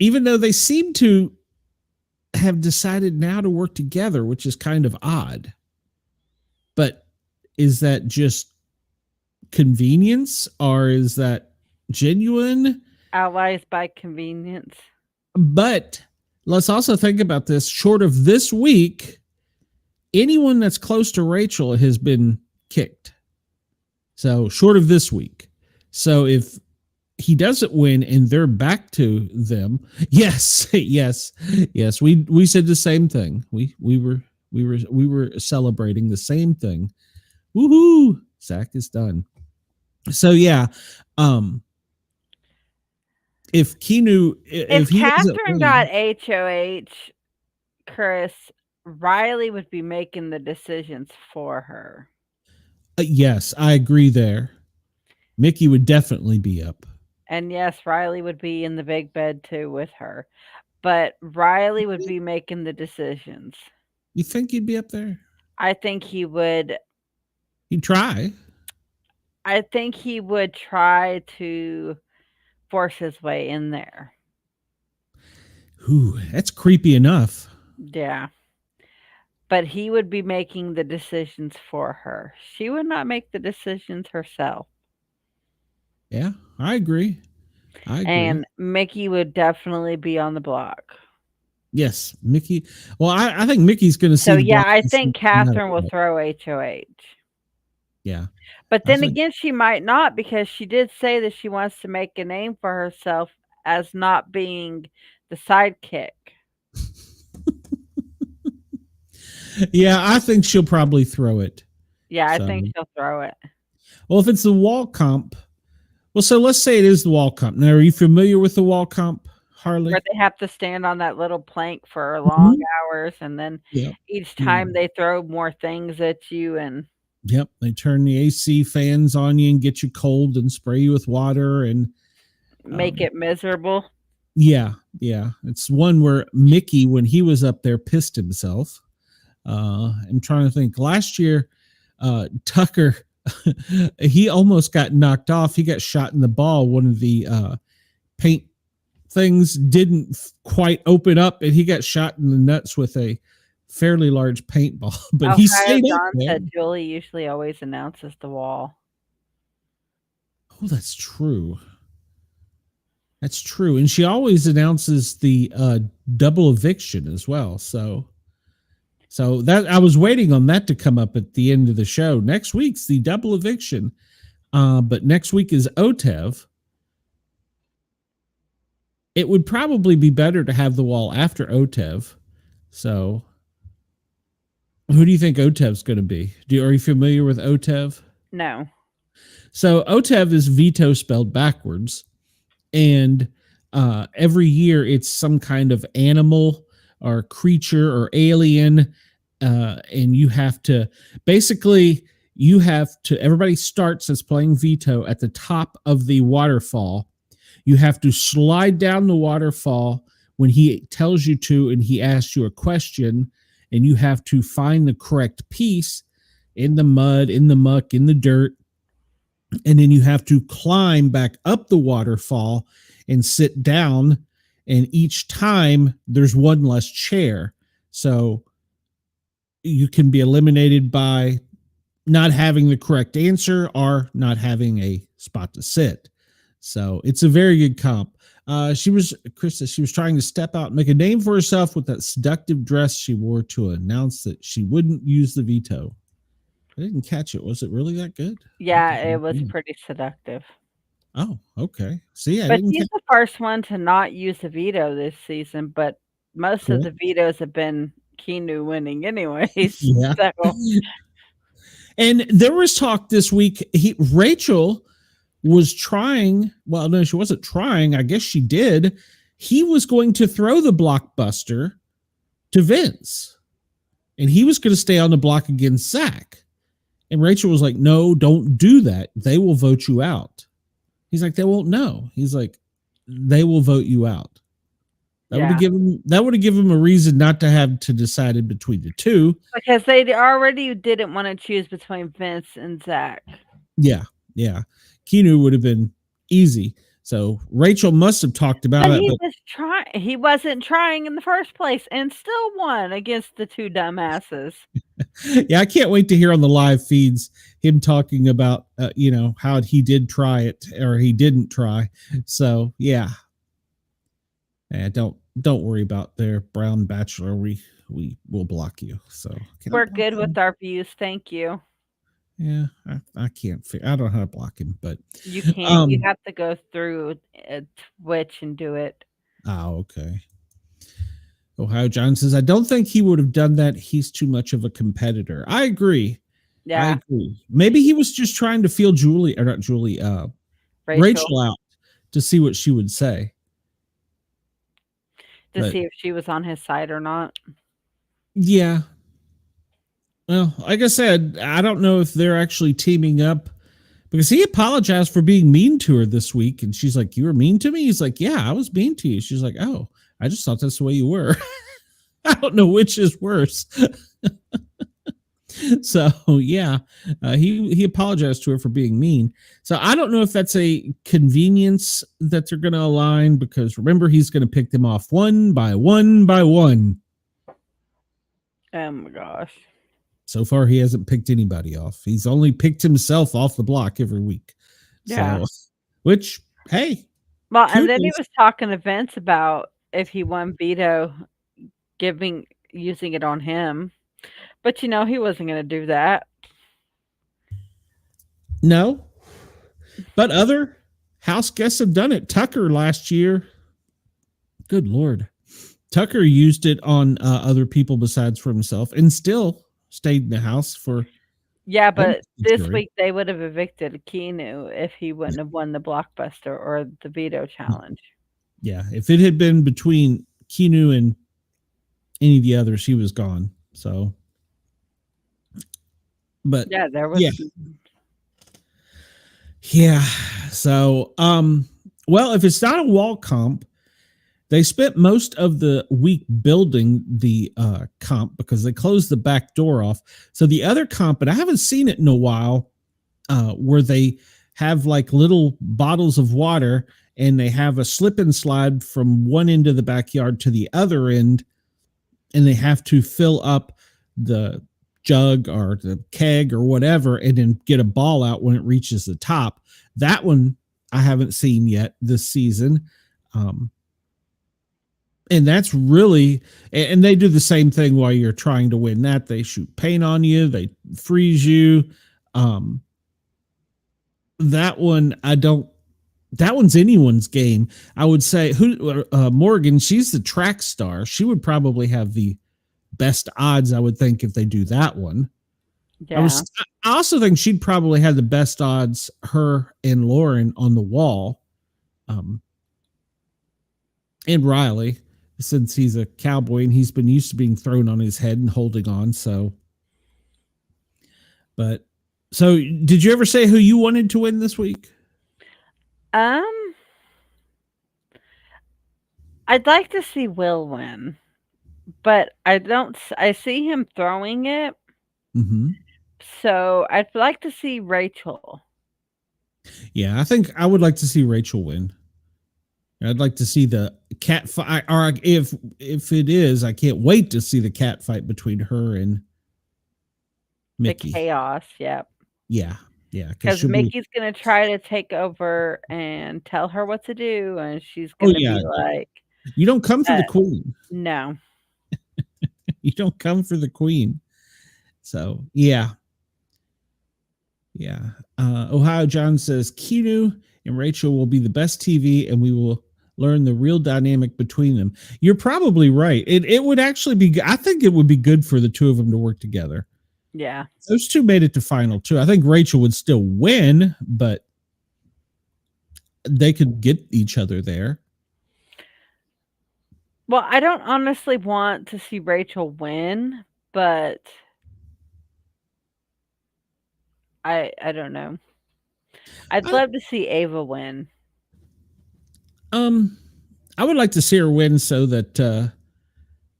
Even though they seem to have decided now to work together, which is kind of odd. But is that just convenience, or is that genuine? Allies by convenience. But let's also think about this. Short of this week, anyone that's close to Rachel has been kicked. So short of this week. So if he doesn't win and they're back to them, yes. We said the same thing. We were celebrating the same thing. Woohoo! Zach is done. So yeah, if Keanu, If he Katherine got HOH, Chris, Rylie would be making the decisions for her. Yes, I agree there. Mickey would definitely be up. And yes, Rylie would be in the big bed too with her. But Rylie would be making the decisions. You think he'd be up there? I think he would. He'd try. I think he would try to force his way in there. Ooh, that's creepy enough. Yeah. But he would be making the decisions for her. She would not make the decisions herself. Yeah, I agree. And Mickey would definitely be on the block. Yes, Mickey. Well, I think Mickey's going to see. So yeah, I think Katherine will throw HOH. Yeah. But then again, she might not, because she did say that she wants to make a name for herself as not being the sidekick. Yeah, I think she'll probably throw it. Yeah, I think she'll throw it. Well, if it's the wall comp, well, so let's say it is the wall comp. Now, are you familiar with the wall comp, Harley? Where they have to stand on that little plank for long hours, and then each time they throw more things at you, and yep, they turn the AC fans on you and get you cold and spray you with water and make it miserable. Yeah. It's one where Mickey, when he was up there, pissed himself. I'm trying to think. Last year, Tucker, he almost got knocked off. He got shot in the ball. One of the paint things didn't quite open up, and he got shot in the nuts with a fairly large paintball. But he stayed up there. Said Julie usually always announces the wall. Oh, that's true. That's true. And she always announces the double eviction as well. So that I was waiting on that to come up at the end of the show. Next week's the double eviction. But next week is OTEV. It would probably be better to have the wall after OTEV. So who do you think OTEV's going to be? Are you familiar with OTEV? No. So OTEV is veto spelled backwards. And every year it's some kind of animal or creature or alien. And you have to, everybody starts as playing veto at the top of the waterfall. You have to slide down the waterfall when he tells you to, and he asks you a question, and you have to find the correct piece in the mud, in the muck, in the dirt. And then you have to climb back up the waterfall and sit down. And each time there's one less chair. So you can be eliminated by, not having the correct answer or not having a spot to sit. So it's a very good comp. Krista, she was trying to step out and make a name for herself with that seductive dress she wore to announce that she wouldn't use the veto. I didn't catch it. Was it really that good? Yeah, Okay. it was pretty seductive. Oh, okay. See, I But didn't he's the first one to not use the veto this season, but most of the vetoes have been Keanu winning anyways. Yeah. So. And there was talk this week. Rachel was trying. Well, no, she wasn't trying. I guess she did. He was going to throw the blockbuster to Vince, and he was going to stay on the block against Zach. And Rachel was like, "No, don't do that. They will vote you out." He's like, "They won't know." He's like, "They will vote you out." That would have given him a reason not to have to decide in between the two. Because they already didn't want to choose between Vince and Zach. Yeah. Keanu would have been easy. So Rachel must have talked about it. He wasn't trying in the first place and still won against the two dumbasses. Yeah, I can't wait to hear on the live feeds him talking about, how he did try it or he didn't try. So yeah. Don't worry about their brown bachelor. We will block you. So we're good with our views. Thank you. Yeah, I can't. I don't know how to block him, but you can't. You have to go through Twitch and do it. Oh, okay. Ohio John says, I don't think he would have done that. He's too much of a competitor. I agree. Yeah, I agree. Maybe he was just trying to feel Rachel out to see what she would say. See if she was on his side or not. Yeah. Well, like I said, I don't know if they're actually teaming up because he apologized for being mean to her this week. And she's like, "You were mean to me?" He's like, "Yeah, I was mean to you." She's like, "Oh, I just thought that's the way you were." I don't know which is worse. So yeah, he apologized to her for being mean. So I don't know if that's a convenience that they're going to align because remember, he's going to pick them off one by one by one. Oh my gosh. So far, he hasn't picked anybody off. He's only picked himself off the block every week. Yeah. So, which, hey. Well, and then he was talking to Vince about if he won veto, using it on him. But, he wasn't going to do that. No. But other house guests have done it. Tucker last year. Good Lord. Tucker used it on other people besides for himself and still stayed in the house for. Yeah, but this week they would have evicted Keanu if he wouldn't have won the blockbuster or the veto challenge. Yeah, if it had been between Keanu and any of the others, he was gone. So, but yeah, there was. Yeah. So, well, if it's not a wall comp, they spent most of the week building the comp because they closed the back door off. So the other comp, and I haven't seen it in a while, where they have like little bottles of water and they have a slip and slide from one end of the backyard to the other end, and they have to fill up the jug or the keg or whatever and then get a ball out when it reaches the top. That one I haven't seen yet this season. And that's really, and they do the same thing while you're trying to win that. They shoot paint on you. They freeze you. That one, that one's anyone's game. I would say Morgan, she's the track star. She would probably have the best odds, I would think, if they do that one. Yeah. I also think she'd probably have the best odds, her and Lauren on the wall. And Rylie, since he's a cowboy and he's been used to being thrown on his head and holding on. So did you ever say who you wanted to win this week? I'd like to see Will win, but I see him throwing it. Mm-hmm. So I'd like to see Rachel. Yeah, I think I would like to see Rachel win. I'd like to see the cat fight, or if it is, I can't wait to see the cat fight between her and Mickey. The chaos, yep. Yeah. Because Mickey's going to try to take over and tell her what to do, and she's going to be like, you don't come for the queen. No. You don't come for the queen. So, yeah. Ohio John says, Keanu and Rachel will be the best TV, and we will learn the real dynamic between them. You're probably right. It would actually be, I think it would be good for the two of them to work together. Yeah. Those two made it to final two. I think Rachel would still win, but they could get each other there. Well, I don't honestly want to see Rachel win, but I don't know. I'd love to see Ava win. I would like to see her win so that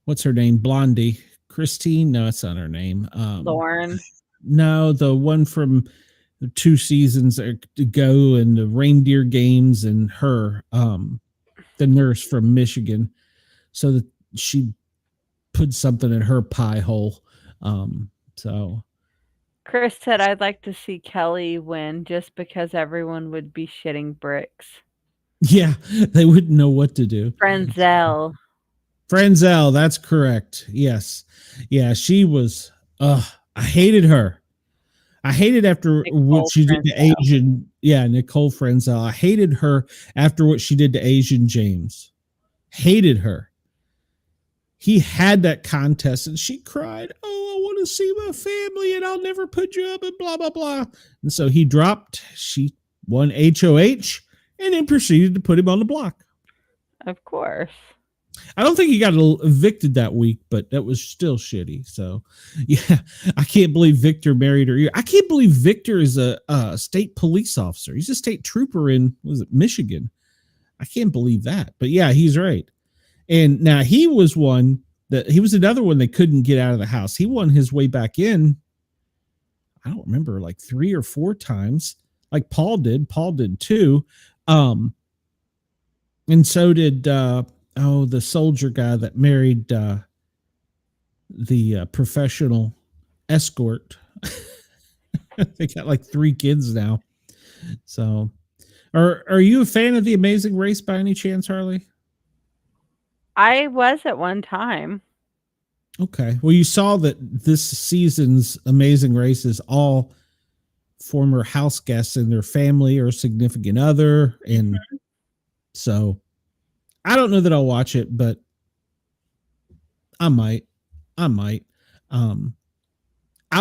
what's her name? Blondie. Christine? No, that's not her name. Lauren. No, the one from 2 seasons ago and the reindeer games, and her, the nurse from Michigan, so that she put something in her pie hole. So Chris said, I'd like to see Kelly win just because everyone would be shitting bricks. Yeah, they wouldn't know what to do. Frenzel, that's correct. Yes. Yeah, she was, I hated her. I hated after what she did to Asian. Yeah, Nicole Frenzel. I hated her after what she did to Asian James. Hated her. He had that contest and she cried, oh, I want to see my family and I'll never put you up and blah, blah, blah. And so he dropped. She won HOH and then proceeded to put him on the block. Of course. I don't think he got evicted that week, but that was still shitty. So, yeah, I can't believe Victor married her. I can't believe Victor is a state police officer. He's a state trooper in, Michigan. I can't believe that. But yeah, he's right. And now he was another one that couldn't get out of the house. He won his way back in. I don't remember, like 3 or 4 times, like Paul did. Paul did too. And so did, the soldier guy that married the professional escort. They got like 3 kids now. So are you a fan of The Amazing Race by any chance, Harley? I was at one time. Okay. Well, you saw that this season's Amazing Race is all former house guests and their family or significant other. And so I don't know that I'll watch it, but I might. I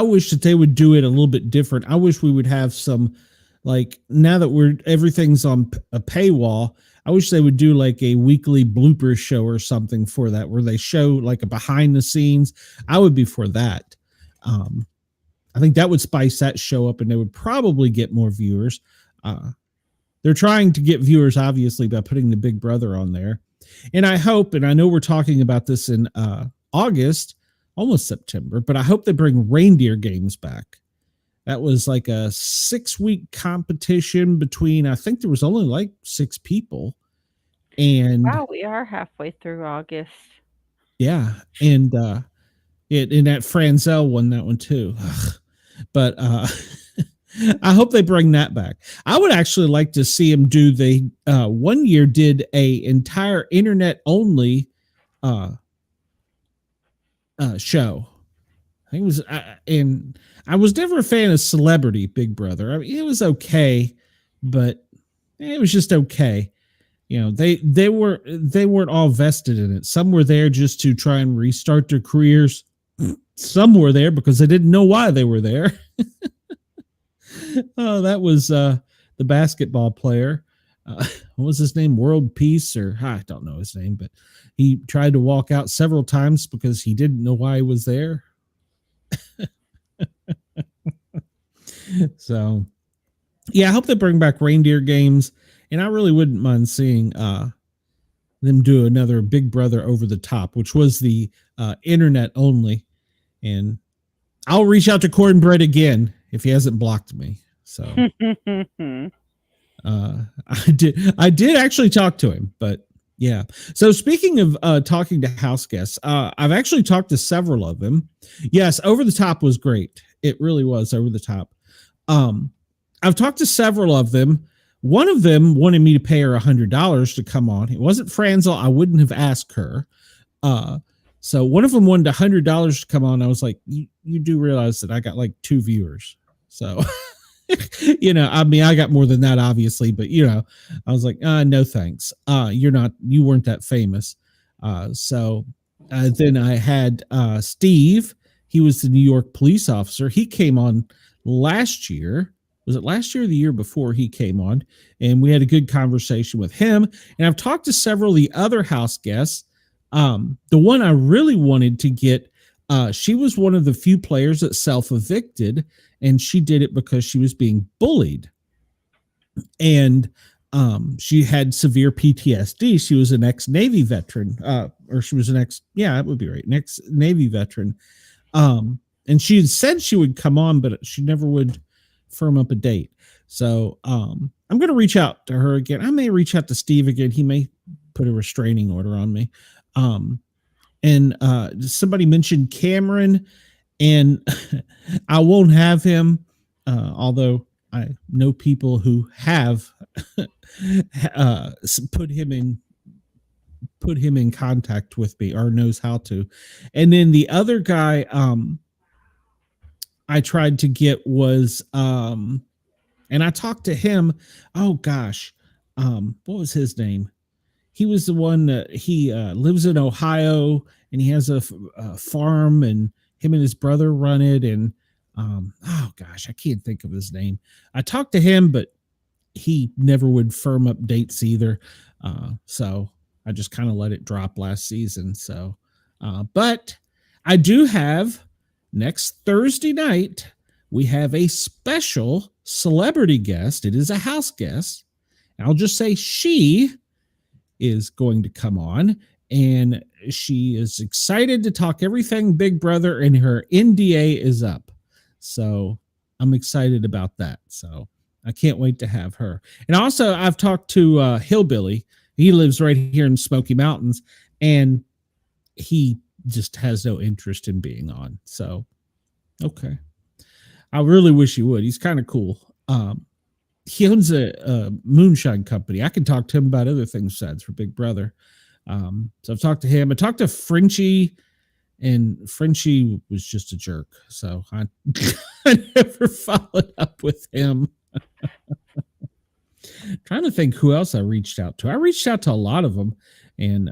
wish that they would do it a little bit different. I wish we would have some, like, now that everything's on a paywall, I wish they would do like a weekly blooper show or something for that, where they show like a behind the scenes. I would be for that. I think that would spice that show up and they would probably get more viewers. They're trying to get viewers, obviously, by putting the Big Brother on there. And I hope, and I know we're talking about this in August, almost September, but I hope they bring reindeer games back. That was like a 6-week competition between, I think there was only like 6 people. And wow, we are halfway through August. Yeah. And that Franzel won that one too. But I hope they bring that back. I would actually like to see him do one year did a entire internet only show. I think it was, and I was never a fan of Celebrity Big Brother. I mean, it was okay, but it was just okay. You know, they weren't all vested in it. Some were there just to try and restart their careers. Some were there because they didn't know why they were there. Oh, that was the basketball player. What was his name? World Peace, or I don't know his name, but he tried to walk out several times because he didn't know why he was there. So, yeah, I hope they bring back reindeer games, and I really wouldn't mind seeing them do another Big Brother Over the Top, which was the internet only. And I'll reach out to Cornbread again if he hasn't blocked me. So I did actually talk to him, but yeah. So speaking of talking to house guests, I've actually talked to several of them. Yes, Over the Top was great. It really was over the top. I've talked to several of them. One of them wanted me to pay her $100 to come on. It wasn't Franzel. I wouldn't have asked her. So one of them wanted $100 to come on. I was like, you do realize that I got like 2 viewers. So, I mean, I got more than that, obviously, but I was like, no, thanks. You weren't that famous. So then I had Steve. He was the New York police officer. He came on last year. Was it last year or the year before he came on? And we had a good conversation with him. And I've talked to several of the other house guests. The one I really wanted to get, she was one of the few players that self-evicted, and she did it because she was being bullied. And she had severe PTSD. She was an ex-Navy veteran, or she was an ex-Navy veteran. And she had said she would come on, but she never would firm up a date. So I'm going to reach out to her again. I may reach out to Steve again. He may put a restraining order on me. And somebody mentioned Cameron, and I won't have him, although I know people who have put him in contact with me or knows how to. And then the other guy I tried to get was and I talked to him. Oh gosh, what was his name? He was the one that he lives in Ohio, and he has a farm, and him and his brother run it. And oh gosh, I can't think of his name. I talked to him, but he never would firm up dates either. So I just kind of let it drop last season. So, but I do have next Thursday night, we have a special celebrity guest. It is a house guest. I'll just say she is going to come on, and she is excited to talk everything Big Brother, and her NDA is up. So I'm excited about that. So I can't wait to have her. And also I've talked to Hillbilly. He lives right here in Smoky Mountains, and he just has no interest in being on. So, okay. I really wish he would. He's kind of cool. He owns a moonshine company. I can talk to him about other things besides for Big Brother. So I've talked to him. I talked to Frenchie, and Frenchie was just a jerk. So I never followed up with him. Trying to think who else I reached out to. I reached out to a lot of them, and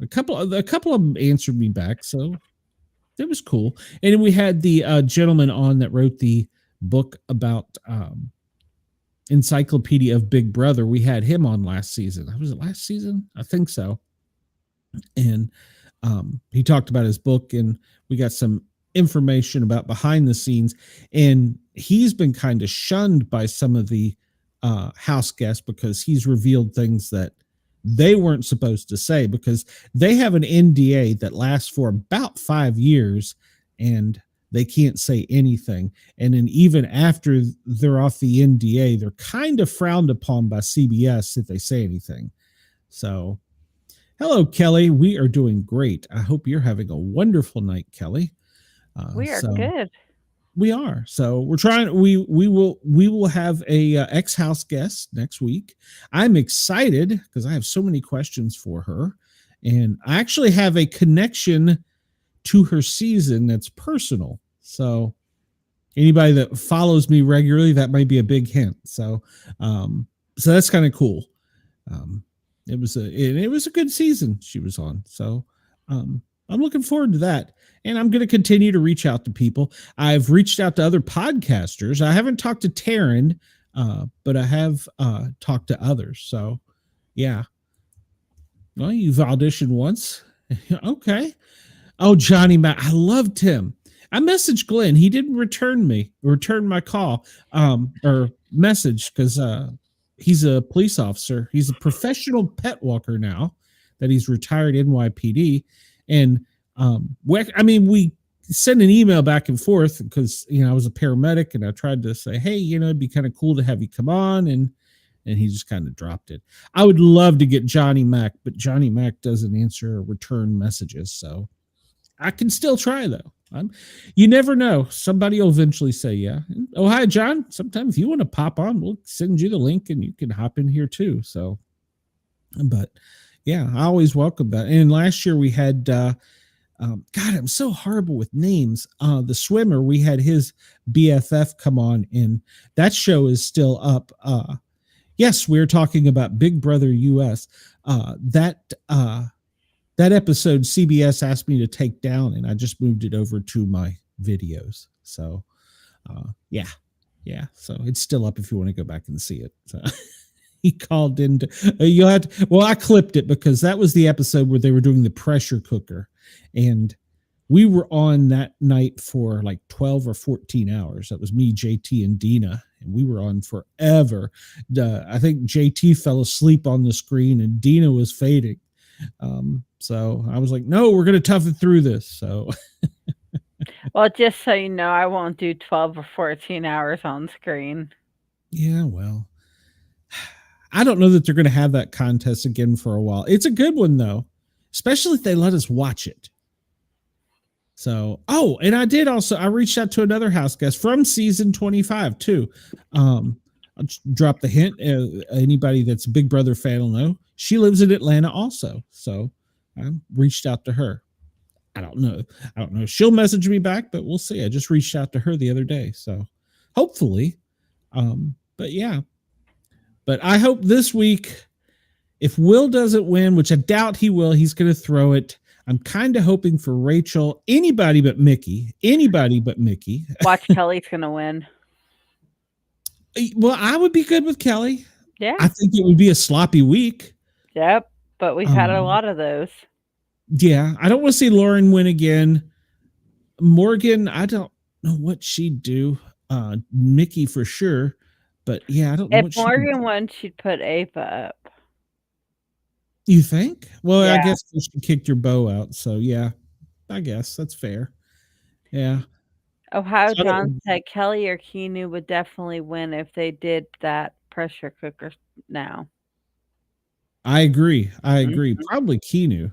a couple of them answered me back. So it was cool. And we had the gentleman on that wrote the book about Encyclopedia of Big Brother. We had him on last season. Was it last season? I think so. And he talked about his book, and we got some information about behind the scenes. And he's been kind of shunned by some of the house guests because he's revealed things that they weren't supposed to say, because they have an NDA that lasts for about 5 years, and they can't say anything. And then even after they're off the NDA, they're kind of frowned upon by CBS if they say anything. So, hello, Kelly. We are doing great. I hope you're having a wonderful night, Kelly. We are good. We are. So we're trying. We will have a ex-house guest next week. I'm excited because I have so many questions for her, and I actually have a connection to her season that's personal. So anybody that follows me regularly, that might be a big hint. So so that's kind of cool. It was a good season she was on. So I'm looking forward to that. And I'm going to continue to reach out to people. I've reached out to other podcasters. I haven't talked to Taryn, but I have talked to others. So, yeah. Well, you've auditioned once. Okay. Oh, Johnny Mac. I loved him. I messaged Glenn. He didn't return my call or message because he's a police officer. He's a professional pet walker now that he's retired NYPD. And we sent an email back and forth because, I was a paramedic, and I tried to say, hey, it'd be kind of cool to have you come on. And he just kind of dropped it. I would love to get Johnny Mac, but Johnny Mac doesn't answer or return messages. So I can still try, though. You never know. Somebody will eventually say, yeah. Oh, hi, John. Sometime if you want to pop on, we'll send you the link and you can hop in here too. So, but yeah, I always welcome that. And last year we had, God, I'm so horrible with names. The swimmer, we had his BFF come on, and that show is still up. Yes, we're talking about Big Brother US. That episode CBS asked me to take down, and I just moved it over to my videos. So, yeah. So it's still up if you want to go back and see it. So he called in. I clipped it because that was the episode where they were doing the pressure cooker, and we were on that night for like 12 or 14 hours. That was me, JT, and Dina, and we were on forever. I think JT fell asleep on the screen, and Dina was fading. So I was like, no, we're going to tough it through this. So, well, just so you know, I won't do 12 or 14 hours on screen. Yeah, well, I don't know that they're going to have that contest again for a while. It's a good one though, especially if they let us watch it. So, and I reached out to another house guest from season 25 too. I'll drop the hint. Anybody that's a Big Brother fan will know. She lives in Atlanta also. So I reached out to her. I don't know. She'll message me back, but we'll see. I just reached out to her the other day. So hopefully, but yeah, but I hope this week, if Will doesn't win, which I doubt he will, he's going to throw it. I'm kind of hoping for Rachel, anybody but Mickey. Watch Kelly's going to win. Well, I would be good with Kelly. Yeah. I think it would be a sloppy week. Yep. But we've had a lot of those. Yeah. I don't want to see Lauren win again. Morgan, I don't know what she'd do. Mickey for sure. But yeah, I don't know. If Morgan won, she'd put Ava up. You think? Well, Yeah. I guess she kicked your bow out. So yeah, I guess that's fair. Yeah. Ohio John said Kelly or Keanu would definitely win if they did that pressure cooker now. I agree. Probably Keanu.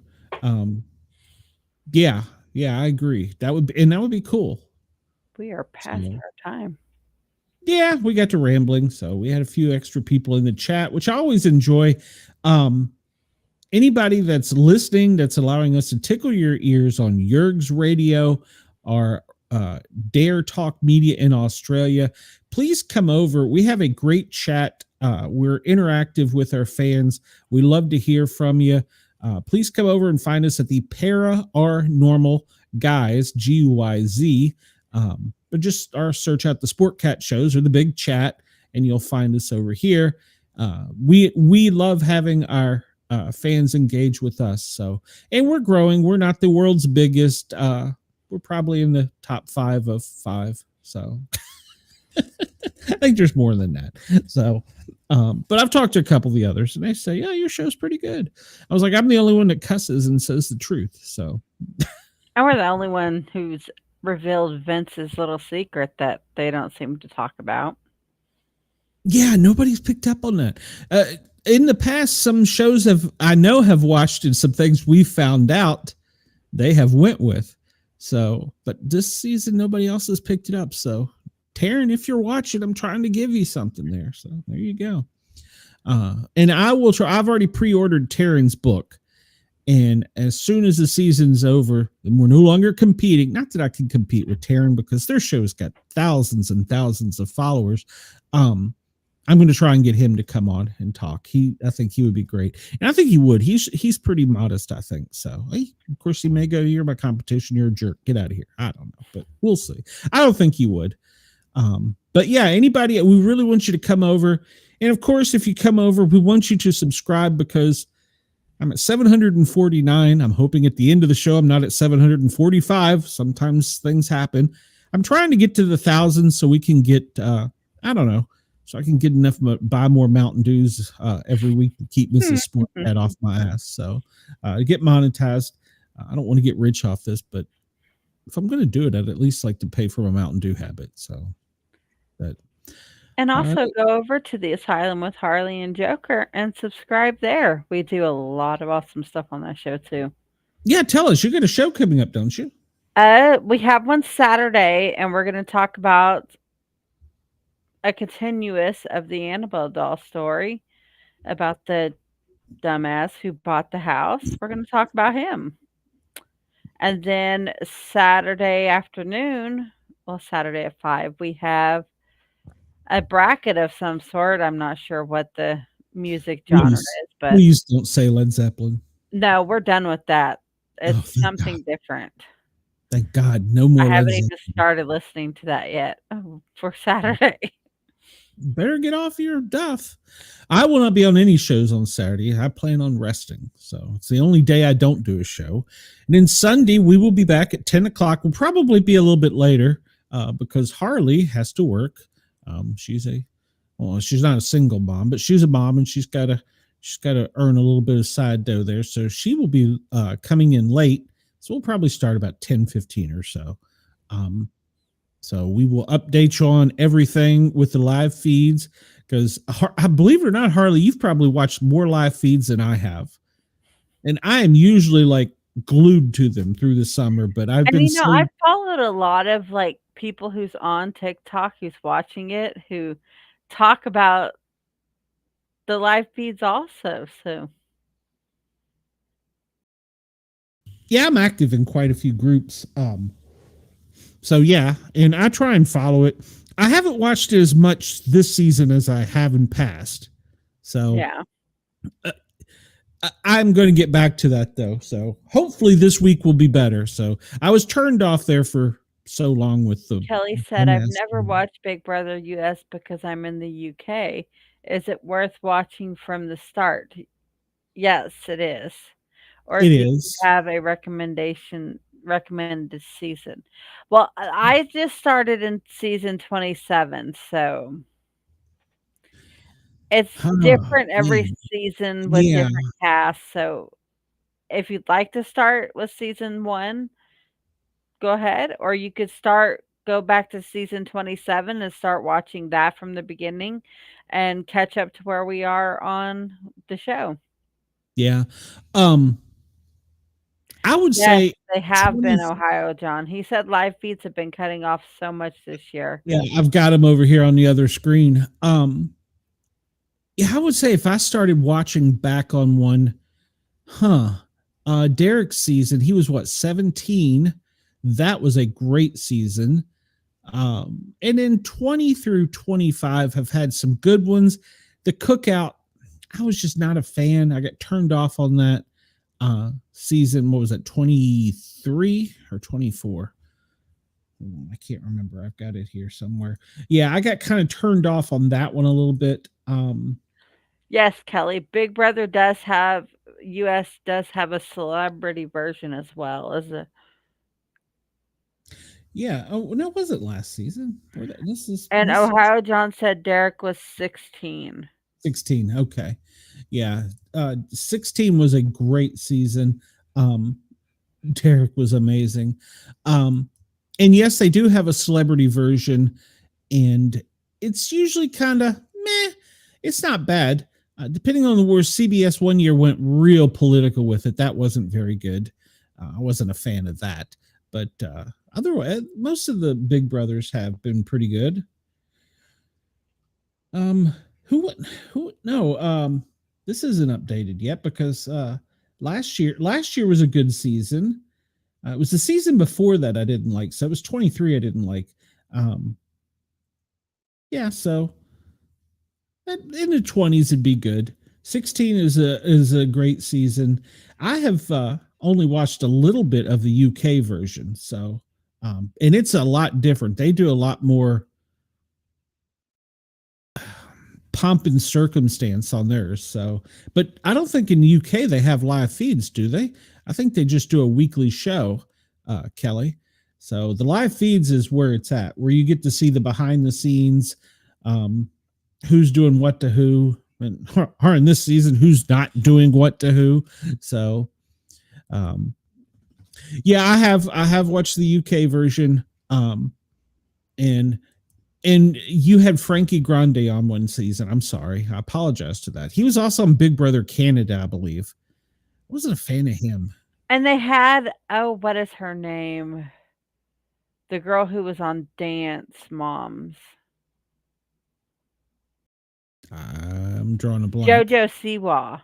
Yeah, I agree. That would be cool. We are past our time. Yeah, we got to rambling, so we had a few extra people in the chat, which I always enjoy. Anybody that's listening, that's allowing us to tickle your ears on Yerg's Radio or Dare Talk Media in Australia, please come over. We have a great chat. We're interactive with our fans. We love to hear from you. Please come over and find us at the Para Our Normal Guys, GUYZ. But just search out the Sport Cat shows or the big chat, and you'll find us over here. We love having our fans engage with us. So, and we're growing. We're not the world's biggest. We're probably in the top 5 of 5. So I think there's more than that. So, but I've talked to a couple of the others, and they say, yeah, your show's pretty good. I was like, I'm the only one that cusses and says the truth. So, and we're the only one who's revealed Vince's little secret that they don't seem to talk about. Yeah, nobody's picked up on that. In the past, some shows have watched, and some things we found out they have went with. So, but this season, nobody else has picked it up. So, Taryn, if you're watching, I'm trying to give you something there. So there you go. And I will try. I've already pre-ordered Taryn's book. And as soon as the season's over and we're no longer competing, not that I can compete with Taryn because their show's got thousands and thousands of followers. I'm going to try and get him to come on and talk. I think he would be great. And I think he would. He's pretty modest, I think. So, of course, he may go, you're my competition. You're a jerk. Get out of here. I don't know, but we'll see. I don't think he would. But yeah, anybody, we really want you to come over. And of course, if you come over, we want you to subscribe because I'm at 749. I'm hoping at the end of the show, I'm not at 745. Sometimes things happen. I'm trying to get to the 1,000 so we can get, I don't know, so I can get enough, buy more Mountain Dews every week to keep Mrs. Sport Head off my ass. So to get monetized, I don't want to get rich off this, but if I'm going to do it, I'd at least like to pay for my Mountain Dew habit. So that. And also go over to the Asylum with Harley and Joker and subscribe there. We do a lot of awesome stuff on that show too. Yeah, tell us. You got a show coming up, don't you? We have one Saturday, and we're going to talk about a continuous of the Annabelle doll story about the dumbass who bought the house. We're going to talk about him. And then Saturday afternoon, well, Saturday at 5, we have a bracket of some sort. I'm not sure what the music genre Please, is, but please don't say Led Zeppelin. no, we're done with that. It's Oh, thank something God. different. Thank God, no I more Led haven't even Zeppelin. started listening to that yet for Saturday. Better get off your duff. I will not be on any shows on Saturday. I plan on resting. So it's the only day I don't do a show. And then Sunday, we will be back at 10 o'clock. We'll probably be a little bit later because Harley has to work. She's not a single mom, but she's a mom and she's got to earn a little bit of side dough there. So she will be coming in late. So we'll probably start about 10:15 or so. So we will update you on everything with the live feeds because I believe it or not, Harley, you've probably watched more live feeds than I have. And I am usually like glued to them through the summer, but I've been I followed a lot of like people who's on TikTok who's watching it who talk about the live feeds also. So yeah, I'm active in quite a few groups. So yeah, and I try and follow it. I haven't watched it as much this season as I have in past. So yeah. I'm going to get back to that though. So hopefully this week will be better. So I was turned off there for so long with the Kelly said, I've never watched Big Brother US because I'm in the UK. Is it worth watching from the start? Yes, it is. Or It do you is. have a recommended season? Well, I just started in season 27, so it's different every season with different casts. So if you'd like to start with season 1, go ahead, or you could go back to season 27 and start watching that from the beginning and catch up to where we are on the show. Yeah. I would say they have been Ohio, John. He said live feeds have been cutting off so much this year. Yeah, I've got him over here on the other screen. Yeah, I would say if I started watching back on one, Derek's season, he was what, 17? That was a great season. And then 20 through 25 have had some good ones. The Cookout, I was just not a fan. I got turned off on that season. What was it, 23 or 24? I can't remember. I've got it here somewhere. Yeah, I got kind of turned off on that one a little bit. Yes, Kelly. Big Brother US does have a celebrity version as well as a. Yeah. Oh no, was it last season? Ohio John said Derek was 16. 16. Okay. Yeah. 16 was a great season. Derek was amazing. And yes, they do have a celebrity version, and it's usually kind of meh. It's not bad. Depending on the word, CBS one year went real political with it. That wasn't very good. I wasn't a fan of that. But otherwise, most of the Big Brothers have been pretty good. This isn't updated yet because last year was a good season. It was the season before that I didn't like. So it was 23 I didn't like. Yeah, so in the 20s it'd be good. 16 is a great season. I have only watched a little bit of the UK version, so and it's a lot different. They do a lot more pomp and circumstance on theirs. So, but I don't think in the UK they have live feeds, do they? I think they just do a weekly show, Kelly. So the live feeds is where it's at, where you get to see the behind the scenes, who's doing what to who, and in this season, who's not doing what to who. So, yeah, I have watched the UK version, and you had Frankie Grande on one season. I'm sorry, I apologize to that. He was also on Big Brother Canada, I believe. I wasn't a fan of him. And they had what is her name? The girl who was on Dance Moms. I'm drawing a blank. JoJo Siwa.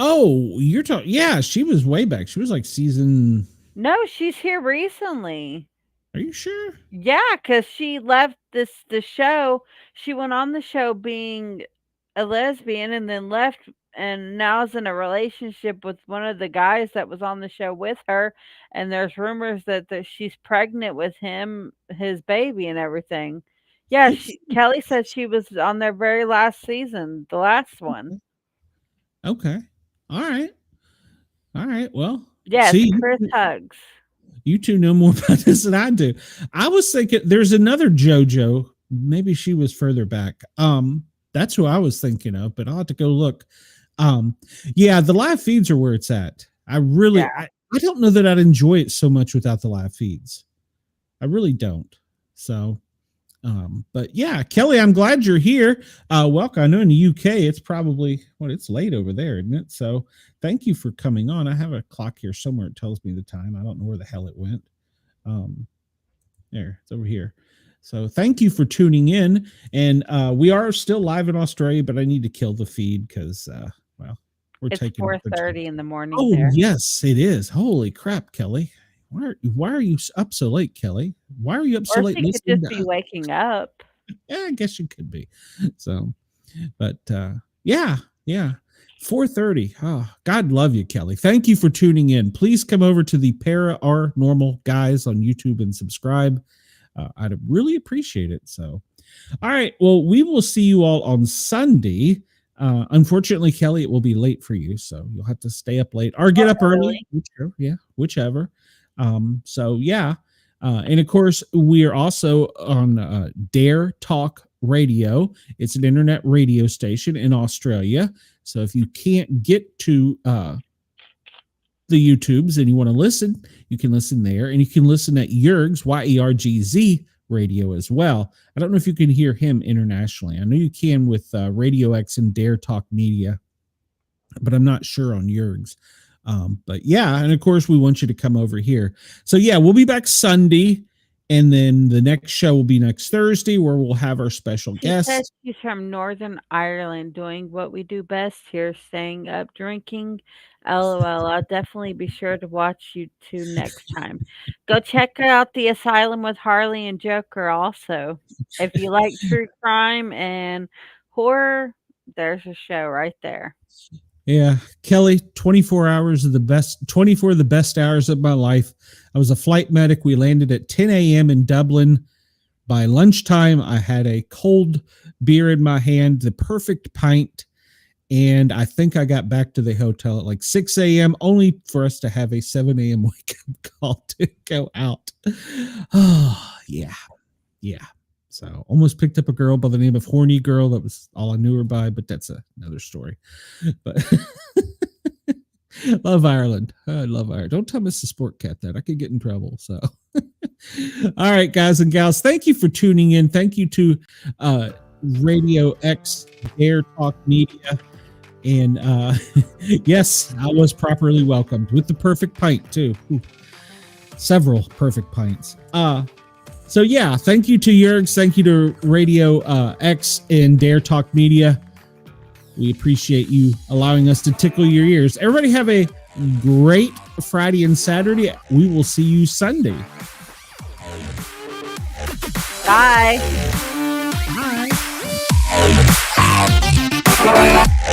Oh, you're talking. Yeah, she was way back. She was like season. No, she's here recently. Are you sure? Yeah, because she left the show. She went on the show being a lesbian and then left and now is in a relationship with one of the guys that was on the show with her. And there's rumors that she's pregnant with him, his baby and everything. Yeah, Kelly said she was on their very last season, the last one. Okay. All right. Well, yes, Chris Hugs. You two know more about this than I do. I was thinking there's another JoJo. Maybe she was further back. That's who I was thinking of, but I'll have to go look. Yeah, the live feeds are where it's at. I don't know that I'd enjoy it so much without the live feeds. I really don't. So, but yeah, Kelly, I'm glad you're here. Welcome. I know in the UK, it's probably, it's late over there, isn't it? So thank you for coming on. I have a clock here somewhere. It tells me the time. I don't know where the hell it went. There, it's over here. So thank you for tuning in. And we are still live in Australia, but I need to kill the feed because, it's taking 4:30 in the morning. Oh, there. Yes, it is. Holy crap, Kelly. Why are you up so late, Kelly? Why are you up so late? Or she could just be waking up. Yeah, I guess you could be. So, but yeah. 4:30. Oh, God love you, Kelly. Thank you for tuning in. Please come over to the Para Our Normal Guys on YouTube and subscribe. I'd really appreciate it. So, all right. Well, we will see you all on Sunday. Unfortunately, Kelly, it will be late for you, so you'll have to stay up late or get up early. Whichever. So yeah. And of course, we are also on Dare Talk Radio. It's an internet radio station in Australia. So if you can't get to the YouTubes and you want to listen, you can listen there, and you can listen at Yergz, YERGZ radio as well. I don't know if you can hear him internationally. I know you can with Radio X and Dare Talk Media, but I'm not sure on Yergz. But yeah, and of course we want you to come over here. So yeah, we'll be back Sunday, and then the next show will be next Thursday where we'll have our special guest. Says she's from Northern Ireland, doing what we do best here, staying up, drinking. LOL. I'll definitely be sure to watch you two next time. Go check out The Asylum with Harley and Joker also. If you like true crime and horror, there's a show right there. Yeah, Kelly, 24 hours of the best, 24 of the best hours of my life. I was a flight medic. We landed at 10 a.m. in Dublin. By lunchtime, I had a cold beer in my hand, the perfect pint. And I think I got back to the hotel at like 6 a.m. only for us to have a 7 a.m. wake-up call to go out. Oh, yeah. So almost picked up a girl by the name of Horny Girl. That was all I knew her by, but that's another story. But love Ireland. I love Ireland. Don't tell Mrs. Sport Cat that. I could get in trouble. So, all right, guys and gals, thank you for tuning in. Thank you to Radio X, Dare Talk Media. And yes, I was properly welcomed with the perfect pint too. Ooh, several perfect pints. So yeah, thank you to Yergz. Thank you to Radio X and Dare Talk Media. We appreciate you allowing us to tickle your ears. Everybody have a great Friday and Saturday. We will see you Sunday. Bye. Bye.